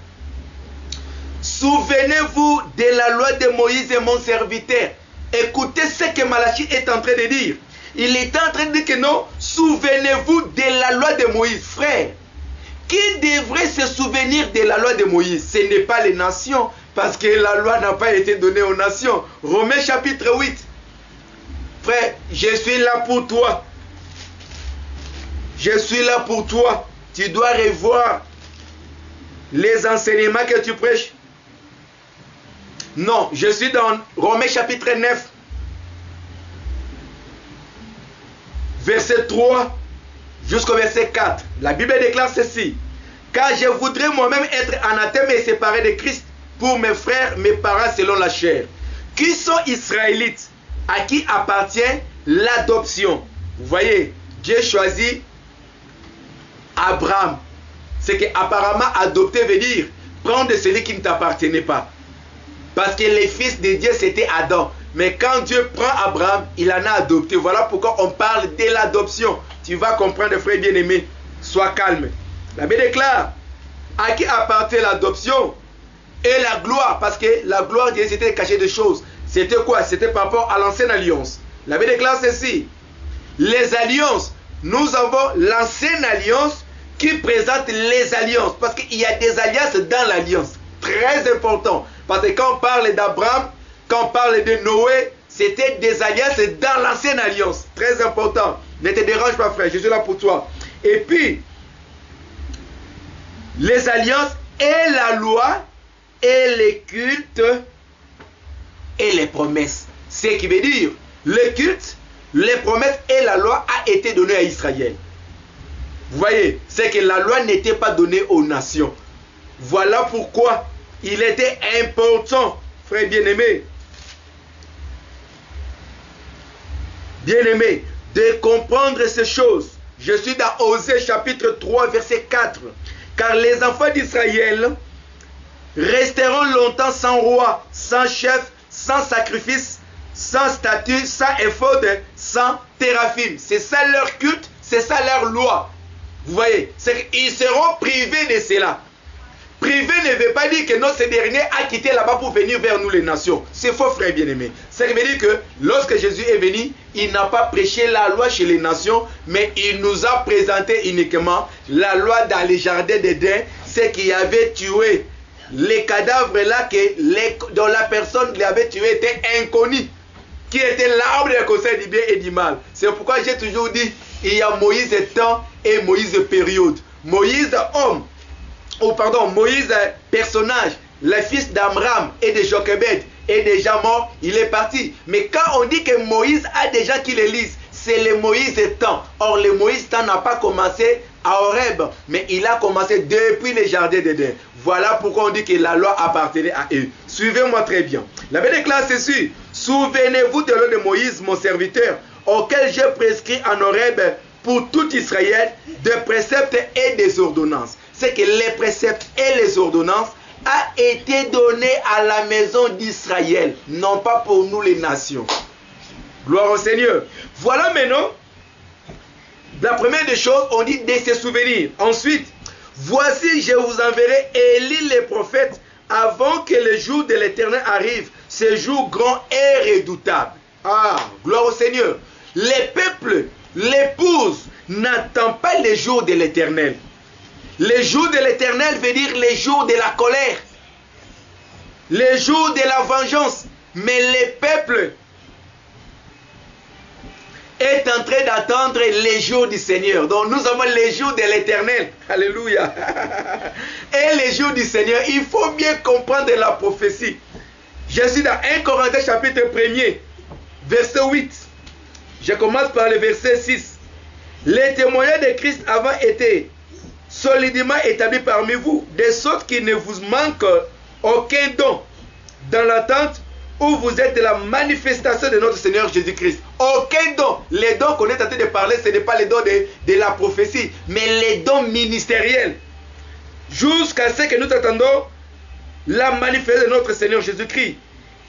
Souvenez-vous de la loi de Moïse et mon serviteur. Écoutez ce que Malachie est en train de dire. Il est en train de dire que non, souvenez-vous de la loi de Moïse. Frère, qui devrait se souvenir de la loi de Moïse? Ce n'est pas les nations, parce que la loi n'a pas été donnée aux nations. Romains chapitre 8. Frère, je suis là pour toi. Je suis là pour toi. Tu dois revoir les enseignements que tu prêches? Non, je suis dans Romains chapitre 9, verset 3 jusqu'au verset 4. La Bible déclare ceci. Car je voudrais moi-même être anathème et séparé de Christ pour mes frères, mes parents selon la chair, qui sont israélites, à qui appartient l'adoption. Vous voyez, Dieu choisit Abraham. C'est qu'apparemment adopter veut dire prendre celui qui ne t'appartenait pas. Parce que les fils de Dieu c'était Adam. Mais quand Dieu prend Abraham, il en a adopté. Voilà pourquoi on parle de l'adoption. Tu vas comprendre, frère bien-aimé. Sois calme. La Bible déclare à qui appartient l'adoption et la gloire. Parce que la gloire de Dieu c'était caché de choses. C'était quoi? C'était par rapport à l'ancienne alliance. La Bible déclare ceci. Les alliances. Nous avons l'ancienne alliance qui présente les alliances. Parce qu'il y a des alliances dans l'alliance. Très important. Parce que quand on parle d'Abraham, quand on parle de Noé, c'était des alliances dans l'ancienne alliance. Très important. Ne te dérange pas, frère. Je suis là pour toi. Et puis, les alliances et la loi et les cultes et les promesses. Ce qui veut dire, le culte, les promesses et la loi a été donné à Israël. Vous voyez, c'est que la loi n'était pas donnée aux nations. Voilà pourquoi il était important, frère bien-aimé, de comprendre ces choses. Je suis dans Osée chapitre 3, verset 4. Car les enfants d'Israël resteront longtemps sans roi, sans chef, sans sacrifice, sans statut, sans éphod, sans téraphim. C'est ça leur culte, c'est ça leur loi. Vous voyez, ils seront privés de cela. Privé ne veut pas dire que non, ce dernier a quitté là-bas pour venir vers nous les nations. C'est faux, frère bien-aimé. Ça veut dire que lorsque Jésus est venu, il n'a pas prêché la loi chez les nations, mais il nous a présenté uniquement la loi dans les jardins d'Éden, ce qui avait tué les cadavres là dont la personne qui avait tué était inconnue, qui était l'arbre de conseil du bien et du mal. C'est pourquoi j'ai toujours dit, il y a Moïse temps et Moïse période. Moïse homme, Moïse personnage, le fils d'Amram et de Jochebed est déjà mort, il est parti. Mais quand on dit que Moïse a des gens qui le lisent, c'est le Moïse temps. Or le Moïse temps n'a pas commencé à Horeb, mais il a commencé depuis les jardins d'Éden. Voilà pourquoi on dit que la loi appartenait à eux. Suivez-moi très bien. La Bible déclare ceci. Souvenez-vous de l'eau de Moïse, mon serviteur, auquel j'ai prescrit en Horeb pour tout Israël des préceptes et des ordonnances. C'est que les préceptes et les ordonnances a été donné à la maison d'Israël, non pas pour nous les nations. Gloire au Seigneur. Voilà maintenant, la première des choses, on dit de se souvenir. Ensuite, voici, je vous enverrai Élie les prophètes avant que le jour de l'Éternel arrive, ce jour grand et redoutable. Ah, gloire au Seigneur. Les peuples, l'épouse, n'attend pas les jours de l'Éternel. Les jours de l'Éternel veut dire les jours de la colère, les jours de la vengeance. Mais les peuples est en train d'attendre les jours du Seigneur. Donc nous avons les jours de l'Éternel. Alléluia. Et les jours du Seigneur, il faut bien comprendre la prophétie. Je suis dans 1 Corinthiens chapitre 1er, verset 8. Je commence par le verset 6. Les témoignages de Christ avant étaient solidement établis parmi vous, de sorte qu'il ne vous manque aucun don dans l'attente où vous êtes de la manifestation de notre Seigneur Jésus-Christ. Aucun don. Les dons qu'on est en train de parler, ce n'est pas les dons de la prophétie, mais les dons ministériels. Jusqu'à ce que nous attendons la manifestation de notre Seigneur Jésus-Christ.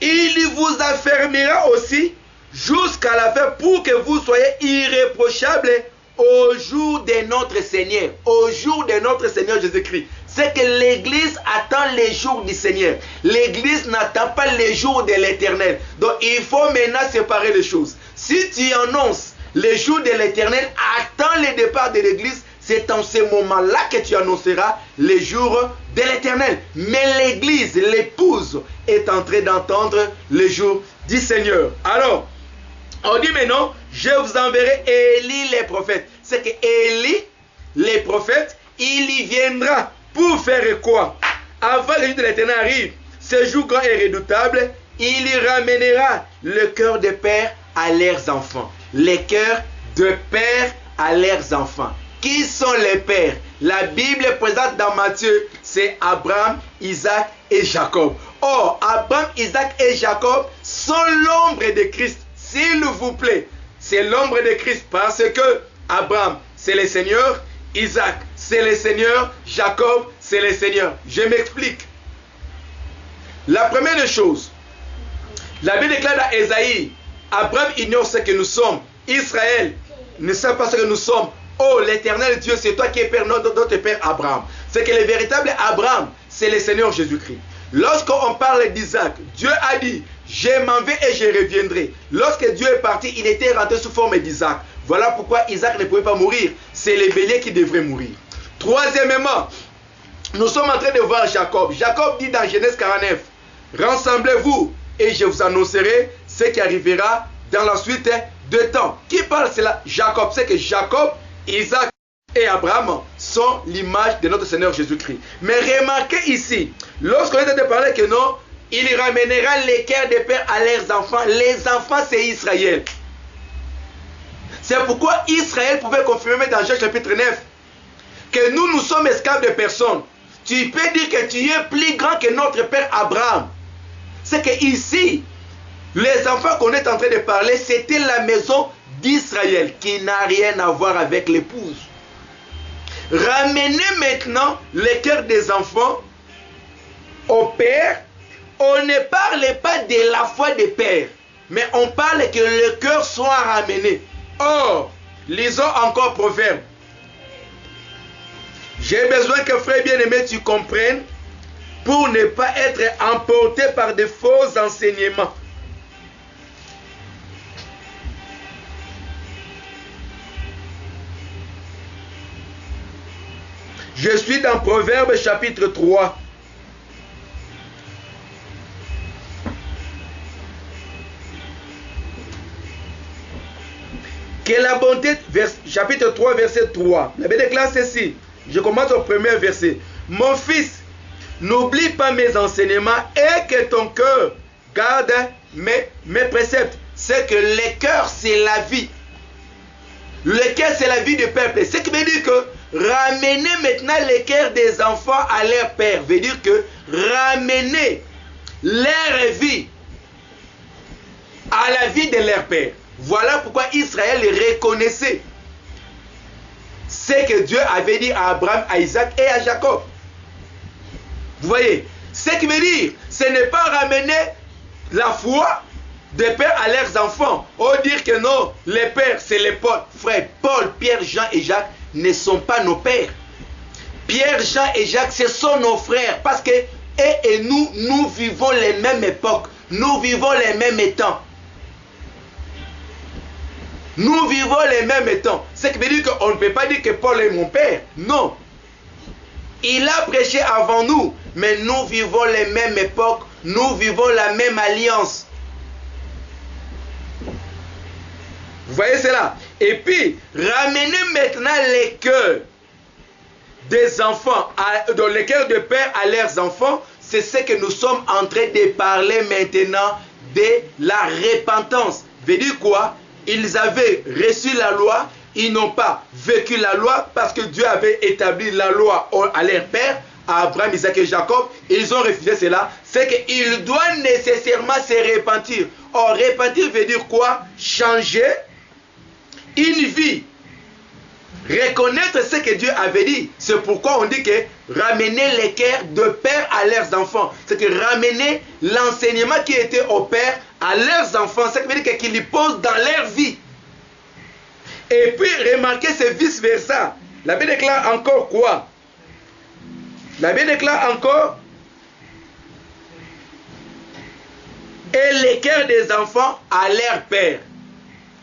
Il vous affermira aussi jusqu'à la fin pour que vous soyez irréprochables au jour de notre Seigneur. Au jour de notre Seigneur Jésus-Christ. C'est que l'Église attend les jours du Seigneur. L'Église n'attend pas les jours de l'Éternel. Donc il faut maintenant séparer les choses. Si tu annonces les jours de l'Éternel, attends le départ de l'Église. C'est en ce moment-là que tu annonceras les jours de l'Éternel. Mais l'Église, l'épouse, est en train d'entendre les jours du Seigneur. Alors, on dit maintenant, je vous enverrai Élie les prophètes. C'est que Élie, les prophètes, il y viendra Pour faire quoi? Avant que le jour de l'Éternel arrive, ce jour grand et redoutable, il y ramènera le cœur des pères à leurs enfants. Les cœurs de pères à leurs enfants. Qui sont les pères? La Bible présente dans Matthieu, c'est Abraham, Isaac et Jacob. Or, Abraham, Isaac et Jacob sont l'ombre de Christ. S'il vous plaît, c'est l'ombre de Christ parce que Abraham, c'est le Seigneur, Isaac, c'est le Seigneur, Jacob, c'est le Seigneur. Je m'explique. La première chose, la Bible déclare dans Ésaïe, Abraham ignore ce que nous sommes. Israël ne sait pas ce que nous sommes. Oh, l'Éternel Dieu, c'est toi qui es Père, notre Père Abraham. C'est que le véritable Abraham, c'est le Seigneur Jésus-Christ. Lorsqu'on parle d'Isaac, Dieu a dit, je m'en vais et je reviendrai. Lorsque Dieu est parti, il était rentré sous forme d'Isaac. Voilà pourquoi Isaac ne pouvait pas mourir. C'est les béliers qui devraient mourir. Troisièmement, nous sommes en train de voir Jacob. Jacob dit dans Genèse 49, rassemblez-vous et je vous annoncerai ce qui arrivera dans la suite de temps. Qui parle cela? Jacob. C'est que Jacob, Isaac et Abraham sont l'image de notre Seigneur Jésus-Christ. Mais remarquez ici, lorsqu'on est en train de parler que non, il ramènera les cœurs des pères à leurs enfants. Les enfants, c'est Israël. C'est pourquoi Israël pouvait confirmer dans Genèse chapitre 9 que nous sommes esclaves de personnes. Tu peux dire que tu es plus grand que notre père Abraham. C'est que ici, les enfants qu'on est en train de parler, c'était la maison d'Israël qui n'a rien à voir avec l'épouse. Ramenez maintenant les cœurs des enfants au père. On ne parle pas de la foi des pères, mais on parle que le cœur soit ramené. Or, lisons encore Proverbe. J'ai besoin que frère bien-aimé, tu comprennes pour ne pas être emporté par de faux enseignements. Je suis dans Proverbe chapitre 3. Que la bonté, chapitre 3, verset 3. La Bible déclare ceci. Je commence au premier verset. Mon fils, n'oublie pas mes enseignements et que ton cœur garde mes préceptes. C'est que le cœur, c'est la vie. Le cœur, c'est la vie du peuple. Ce qui veut dire que ramener maintenant les cœurs des enfants à leur père veut dire que ramener leur vie à la vie de leur père. Voilà pourquoi Israël reconnaissait ce que Dieu avait dit à Abraham, à Isaac et à Jacob. Vous voyez, ce qui veut dire, ce n'est pas ramener la foi des pères à leurs enfants. Ou dire que non, les pères, c'est les frères Paul, Pierre, Jean et Jacques ne sont pas nos pères. Pierre, Jean et Jacques, ce sont nos frères. Parce que eux et nous vivons les mêmes époques. Nous vivons les mêmes temps. Nous vivons les mêmes temps. Ce qui veut dire qu'on ne peut pas dire que Paul est mon père. Non. Il a prêché avant nous. Mais nous vivons les mêmes époques. Nous vivons la même alliance. Vous voyez cela? Et puis, ramenez maintenant les cœurs des enfants, dans les cœurs de père à leurs enfants. C'est ce que nous sommes en train de parler maintenant de la repentance. Veut dire quoi? Ils avaient reçu la loi, ils n'ont pas vécu la loi parce que Dieu avait établi la loi à leur père, à Abraham, Isaac et Jacob. Ils ont refusé cela. C'est qu'ils doivent nécessairement se repentir. Or, repentir veut dire quoi? Changer une vie. Reconnaître ce que Dieu avait dit. C'est pourquoi on dit que ramener les cœurs de père à leurs enfants. C'est que ramener l'enseignement qui était au père à leurs enfants. C'est que veut dire qu'ils posent dans leur vie. Et puis remarquez c'est vice versa. La Bible déclare encore quoi? La Bible déclare encore et les cœurs des enfants à leur père.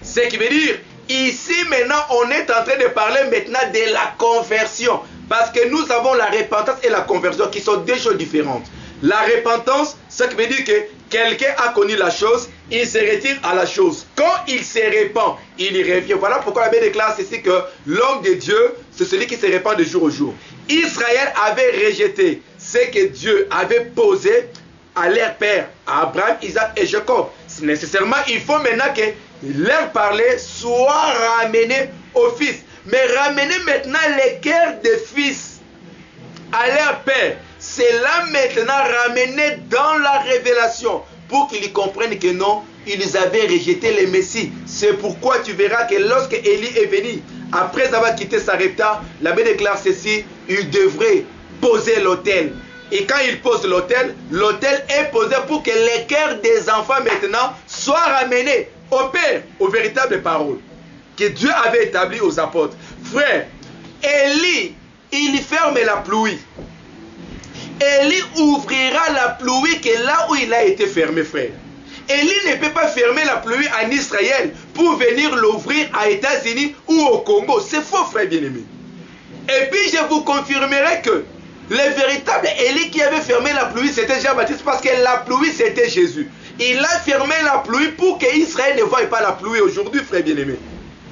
Ce qui veut dire ici maintenant on est en train de parler maintenant de la conversion. Parce que nous avons la repentance et la conversion qui sont deux choses différentes. La repentance, ce qui veut dire que quelqu'un a connu la chose, il se retire à la chose. Quand il se répand, il y revient. Voilà pourquoi la Bible déclare ceci que l'homme de Dieu, c'est celui qui se répand de jour au jour. Israël avait rejeté ce que Dieu avait posé à leur père, à Abraham, Isaac et Jacob. Nécessairement, il faut maintenant que leur parler soit ramené au fils. Mais ramener maintenant les cœurs des fils à leur père, c'est là maintenant ramener dans la révélation pour qu'ils comprennent que non, ils avaient rejeté le Messie. C'est pourquoi tu verras que lorsque Élie est venu, après avoir quitté Sarepta, la Bible déclare ceci, il devrait poser l'autel. Et quand il pose l'autel, l'autel est posé pour que les cœurs des enfants maintenant soient ramenés au Père, aux véritables paroles que Dieu avait établies aux apôtres. Frère, Élie, il ferme la pluie. Élie ouvrira la pluie que là où il a été fermé, frère. Élie ne peut pas fermer la pluie en Israël pour venir l'ouvrir aux États-Unis ou au Congo. C'est faux, frère bien-aimé. Et puis je vous confirmerai que le véritable Élie qui avait fermé la pluie, c'était Jean-Baptiste, parce que la pluie, c'était Jésus. Il a fermé la pluie pour que Israël ne voie pas la pluie aujourd'hui, frère bien-aimé.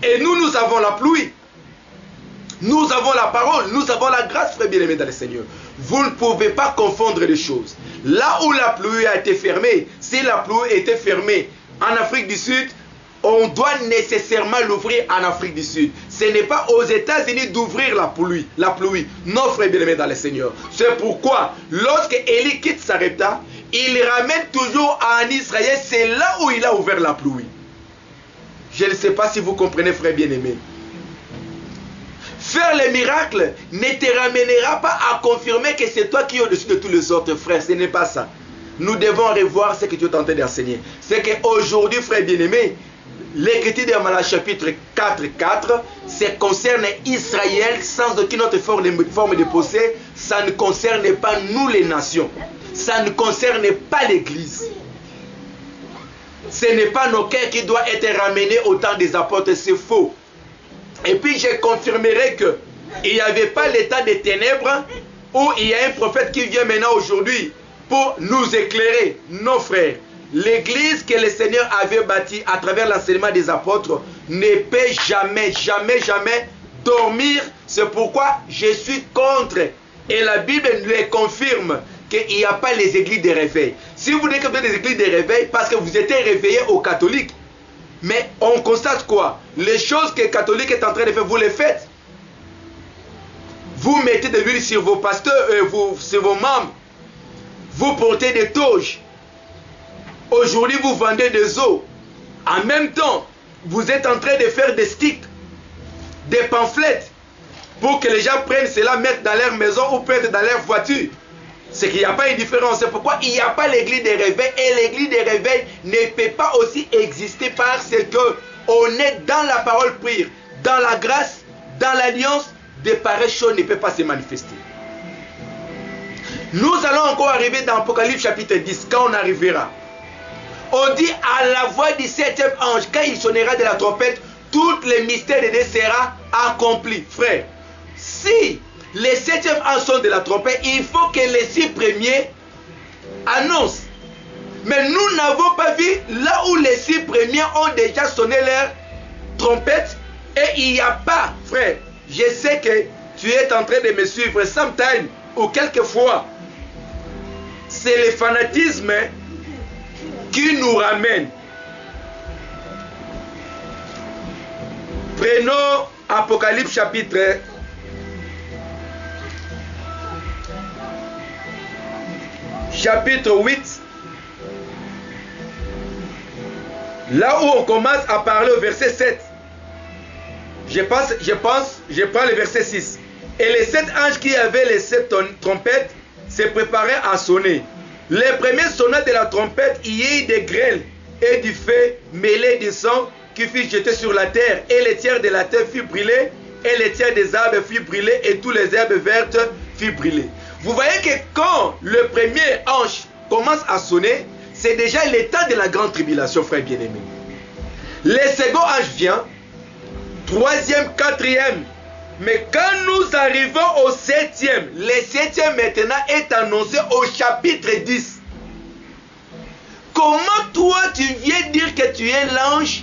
Et nous, nous avons la pluie. Nous avons la parole, nous avons la grâce, frère bien-aimé dans le Seigneur. Vous ne pouvez pas confondre les choses. Là où la pluie a été fermée, si la pluie était fermée en Afrique du Sud, on doit nécessairement l'ouvrir en Afrique du Sud. Ce n'est pas aux États-Unis d'ouvrir la pluie. Non, frère bien-aimé dans le Seigneur. C'est pourquoi, lorsque Élie quitte Sarepta, il ramène toujours en Israël. C'est là où il a ouvert la pluie. Je ne sais pas si vous comprenez, frère bien-aimé. Faire les miracles ne te ramènera pas à confirmer que c'est toi qui es au-dessus de tous les autres, frères. Ce n'est pas ça. Nous devons revoir ce que Dieu est en train d'enseigner. C'est qu'aujourd'hui, frère bien-aimé, l'écriture de Malachie chapitre 4, ça concerne Israël sans aucune autre forme de pensée. Ça ne concerne pas nous les nations. Ça ne concerne pas l'Église. Ce n'est pas nos cœurs qui doivent être ramenés au temps des apôtres. C'est faux. Et puis je confirmerai que il n'y avait pas l'état des ténèbres où il y a un prophète qui vient maintenant aujourd'hui pour nous éclairer. Non, frères. L'église que le Seigneur avait bâtie à travers l'enseignement des apôtres ne peut jamais dormir. C'est pourquoi je suis contre. Et la Bible le confirme qu'il n'y a pas les églises de réveil. Si vous dites que vous êtes des églises de réveil, parce que vous étiez réveillés aux catholiques. Mais on constate quoi? Les choses que les catholiques est en train de faire, vous les faites. Vous mettez de l'huile sur vos pasteurs, sur vos membres. Vous portez des toges. Aujourd'hui, vous vendez des eaux. En même temps, vous êtes en train de faire des sticks, des pamphlets, pour que les gens prennent cela, mettent dans leur maison ou peut-être dans leur voiture. C'est qu'il n'y a pas une différence. C'est pourquoi il n'y a pas l'église des réveils. Et l'église des réveils ne peut pas aussi exister parce qu'on est dans la parole pure, dans la grâce, dans l'alliance. De pareilles choses ne peuvent pas se manifester. Nous allons encore arriver dans Apocalypse chapitre 10, quand on arrivera. On dit à la voix du 7e ange, quand il sonnera de la trompette, tous les mystères de Dieu seront accomplis. Frère, si les 7e anges sont de la trompette, il faut que les 6 premiers annoncent. Mais nous n'avons pas vu là où les 6 premiers ont déjà sonné leur trompette et il n'y a pas, frère. Je sais que tu es en train de me suivre, sometimes ou quelquefois. C'est le fanatisme qui nous ramène. Prenons Apocalypse chapitre 8. Là où on commence à parler au verset 7. Je prends le verset 6. Et les 7 anges qui avaient les 7 trompettes se préparaient à sonner. Les premiers sonnants de la trompette, il y a eu des grêles et du feu mêlé du sang qui fut jeté sur la terre. Et les tiers de la terre furent brûlés, et les tiers des arbres furent brûlés, et tous les herbes vertes furent brûlées. Vous voyez que quand le premier ange commence à sonner, c'est déjà l'état de la grande tribulation, frère bien-aimé. Le second ange vient, 3e, 4e. Mais quand nous arrivons au 7e, le 7e maintenant est annoncé au chapitre 10. Comment toi tu viens dire que tu es l'ange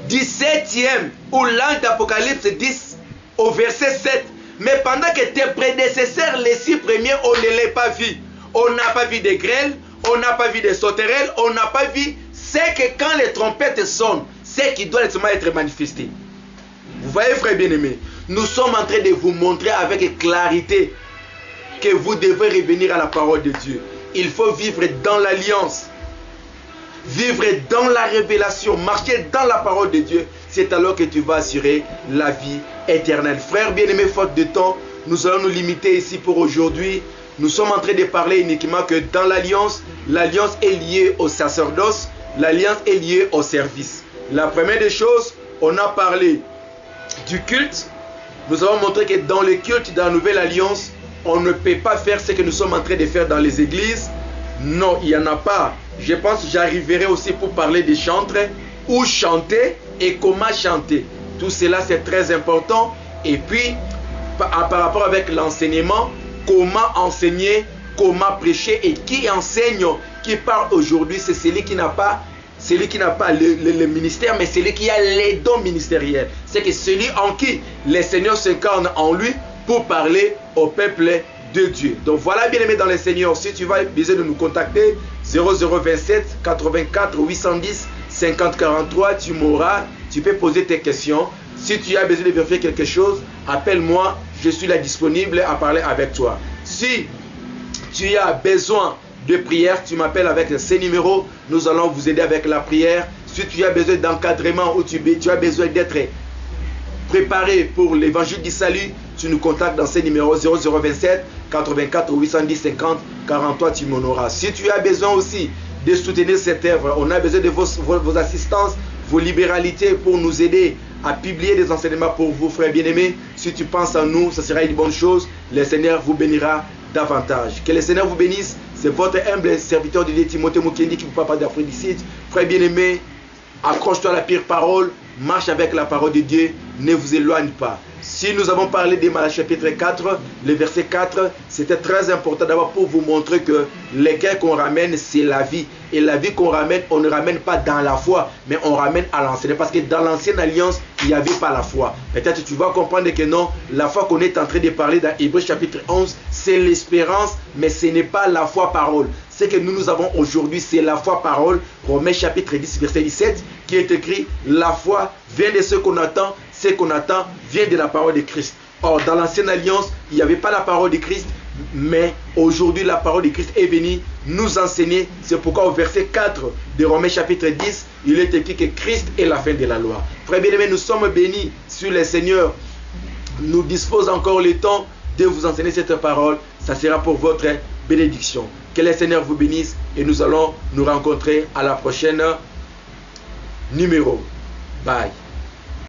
17e ou l'ange d'Apocalypse 10 au verset 7, mais pendant que tes prédécesseurs, les 6 premiers, on ne les a pas vus. On n'a pas vu de grêle, on n'a pas vu de sauterelles, on n'a pas vu. C'est que quand les trompettes sonnent, c'est qui doit être manifesté. Vous voyez, frères bien-aimés, nous sommes en train de vous montrer avec clarité que vous devez revenir à la parole de Dieu. Il faut vivre dans l'alliance, vivre dans la révélation, marcher dans la parole de Dieu. C'est alors que tu vas assurer la vie éternelle. Frères bien-aimés, faute de temps, nous allons nous limiter ici pour aujourd'hui. Nous sommes en train de parler uniquement que dans l'alliance, l'alliance est liée au sacerdoce, l'alliance est liée au service. La première des choses, on a parlé du culte. Nous avons montré que dans le culte, dans la nouvelle alliance, on ne peut pas faire ce que nous sommes en train de faire dans les églises. Non, il n'y en a pas. Je pense que j'arriverai aussi pour parler des chantres, où chanter et comment chanter. Tout cela, c'est très important. Et puis, par rapport avec l'enseignement, comment enseigner, comment prêcher et qui enseigne, qui parle aujourd'hui, c'est celui qui n'a pas le ministère, mais celui qui a les dons ministériels. C'est que celui en qui le Seigneur s'incarne en lui pour parler au peuple de Dieu. Donc voilà, bien aimé dans le Seigneur, si tu vas besoin de nous contacter, 0027 84 810 50 43, tu m'auras, tu peux poser tes questions. Si tu as besoin de vérifier quelque chose, appelle-moi, je suis là disponible à parler avec toi. Si tu as besoin de prière, tu m'appelles avec ces numéros, nous allons vous aider avec la prière. Si tu as besoin d'encadrement ou tu as besoin d'être préparé pour l'évangile du salut, tu nous contactes dans ces numéros 0027 84 810 50 43, tu m'en auras. Si tu as besoin aussi de soutenir cette œuvre, on a besoin de vos assistances, vos libéralités pour nous aider à publier des enseignements pour vous, frères bien-aimés. Si tu penses à nous, ce sera une bonne chose. Le Seigneur vous bénira davantage. Que le Seigneur vous bénisse. C'est votre humble serviteur de Dieu, Timothée Mukendi, qui vous parle d'Aphrodisite. Frère bien-aimé, accroche-toi à la pire parole, marche avec la parole de Dieu, ne vous éloigne pas. Si nous avons parlé de Malachie chapitre 4, le verset 4, c'était très important d'abord pour vous montrer que l'équerre qu'on ramène, c'est la vie. Et la vie qu'on ramène, on ne ramène pas dans la foi, mais on ramène à l'ancienne. Parce que dans l'ancienne alliance, il n'y avait pas la foi. Peut-être tu vas comprendre que non, la foi qu'on est en train de parler dans Hébreux chapitre 11, c'est l'espérance, mais ce n'est pas la foi parole. Ce que nous avons aujourd'hui, c'est la foi parole. Romains chapitre 10, verset 17, qui est écrit, la foi vient de ce qu'on attend. Ce qu'on attend vient de la parole de Christ. Or, dans l'ancienne alliance, il n'y avait pas la parole de Christ, mais aujourd'hui, la parole de Christ est venue nous enseigner. C'est pourquoi au verset 4 de Romains chapitre 10, il est écrit que Christ est la fin de la loi. Frères bien-aimés, nous sommes bénis sur le Seigneur. Nous disposons encore le temps de vous enseigner cette parole. Ça sera pour votre bénédiction. Que le Seigneur vous bénisse et nous allons nous rencontrer à la prochaine numéro. Bye.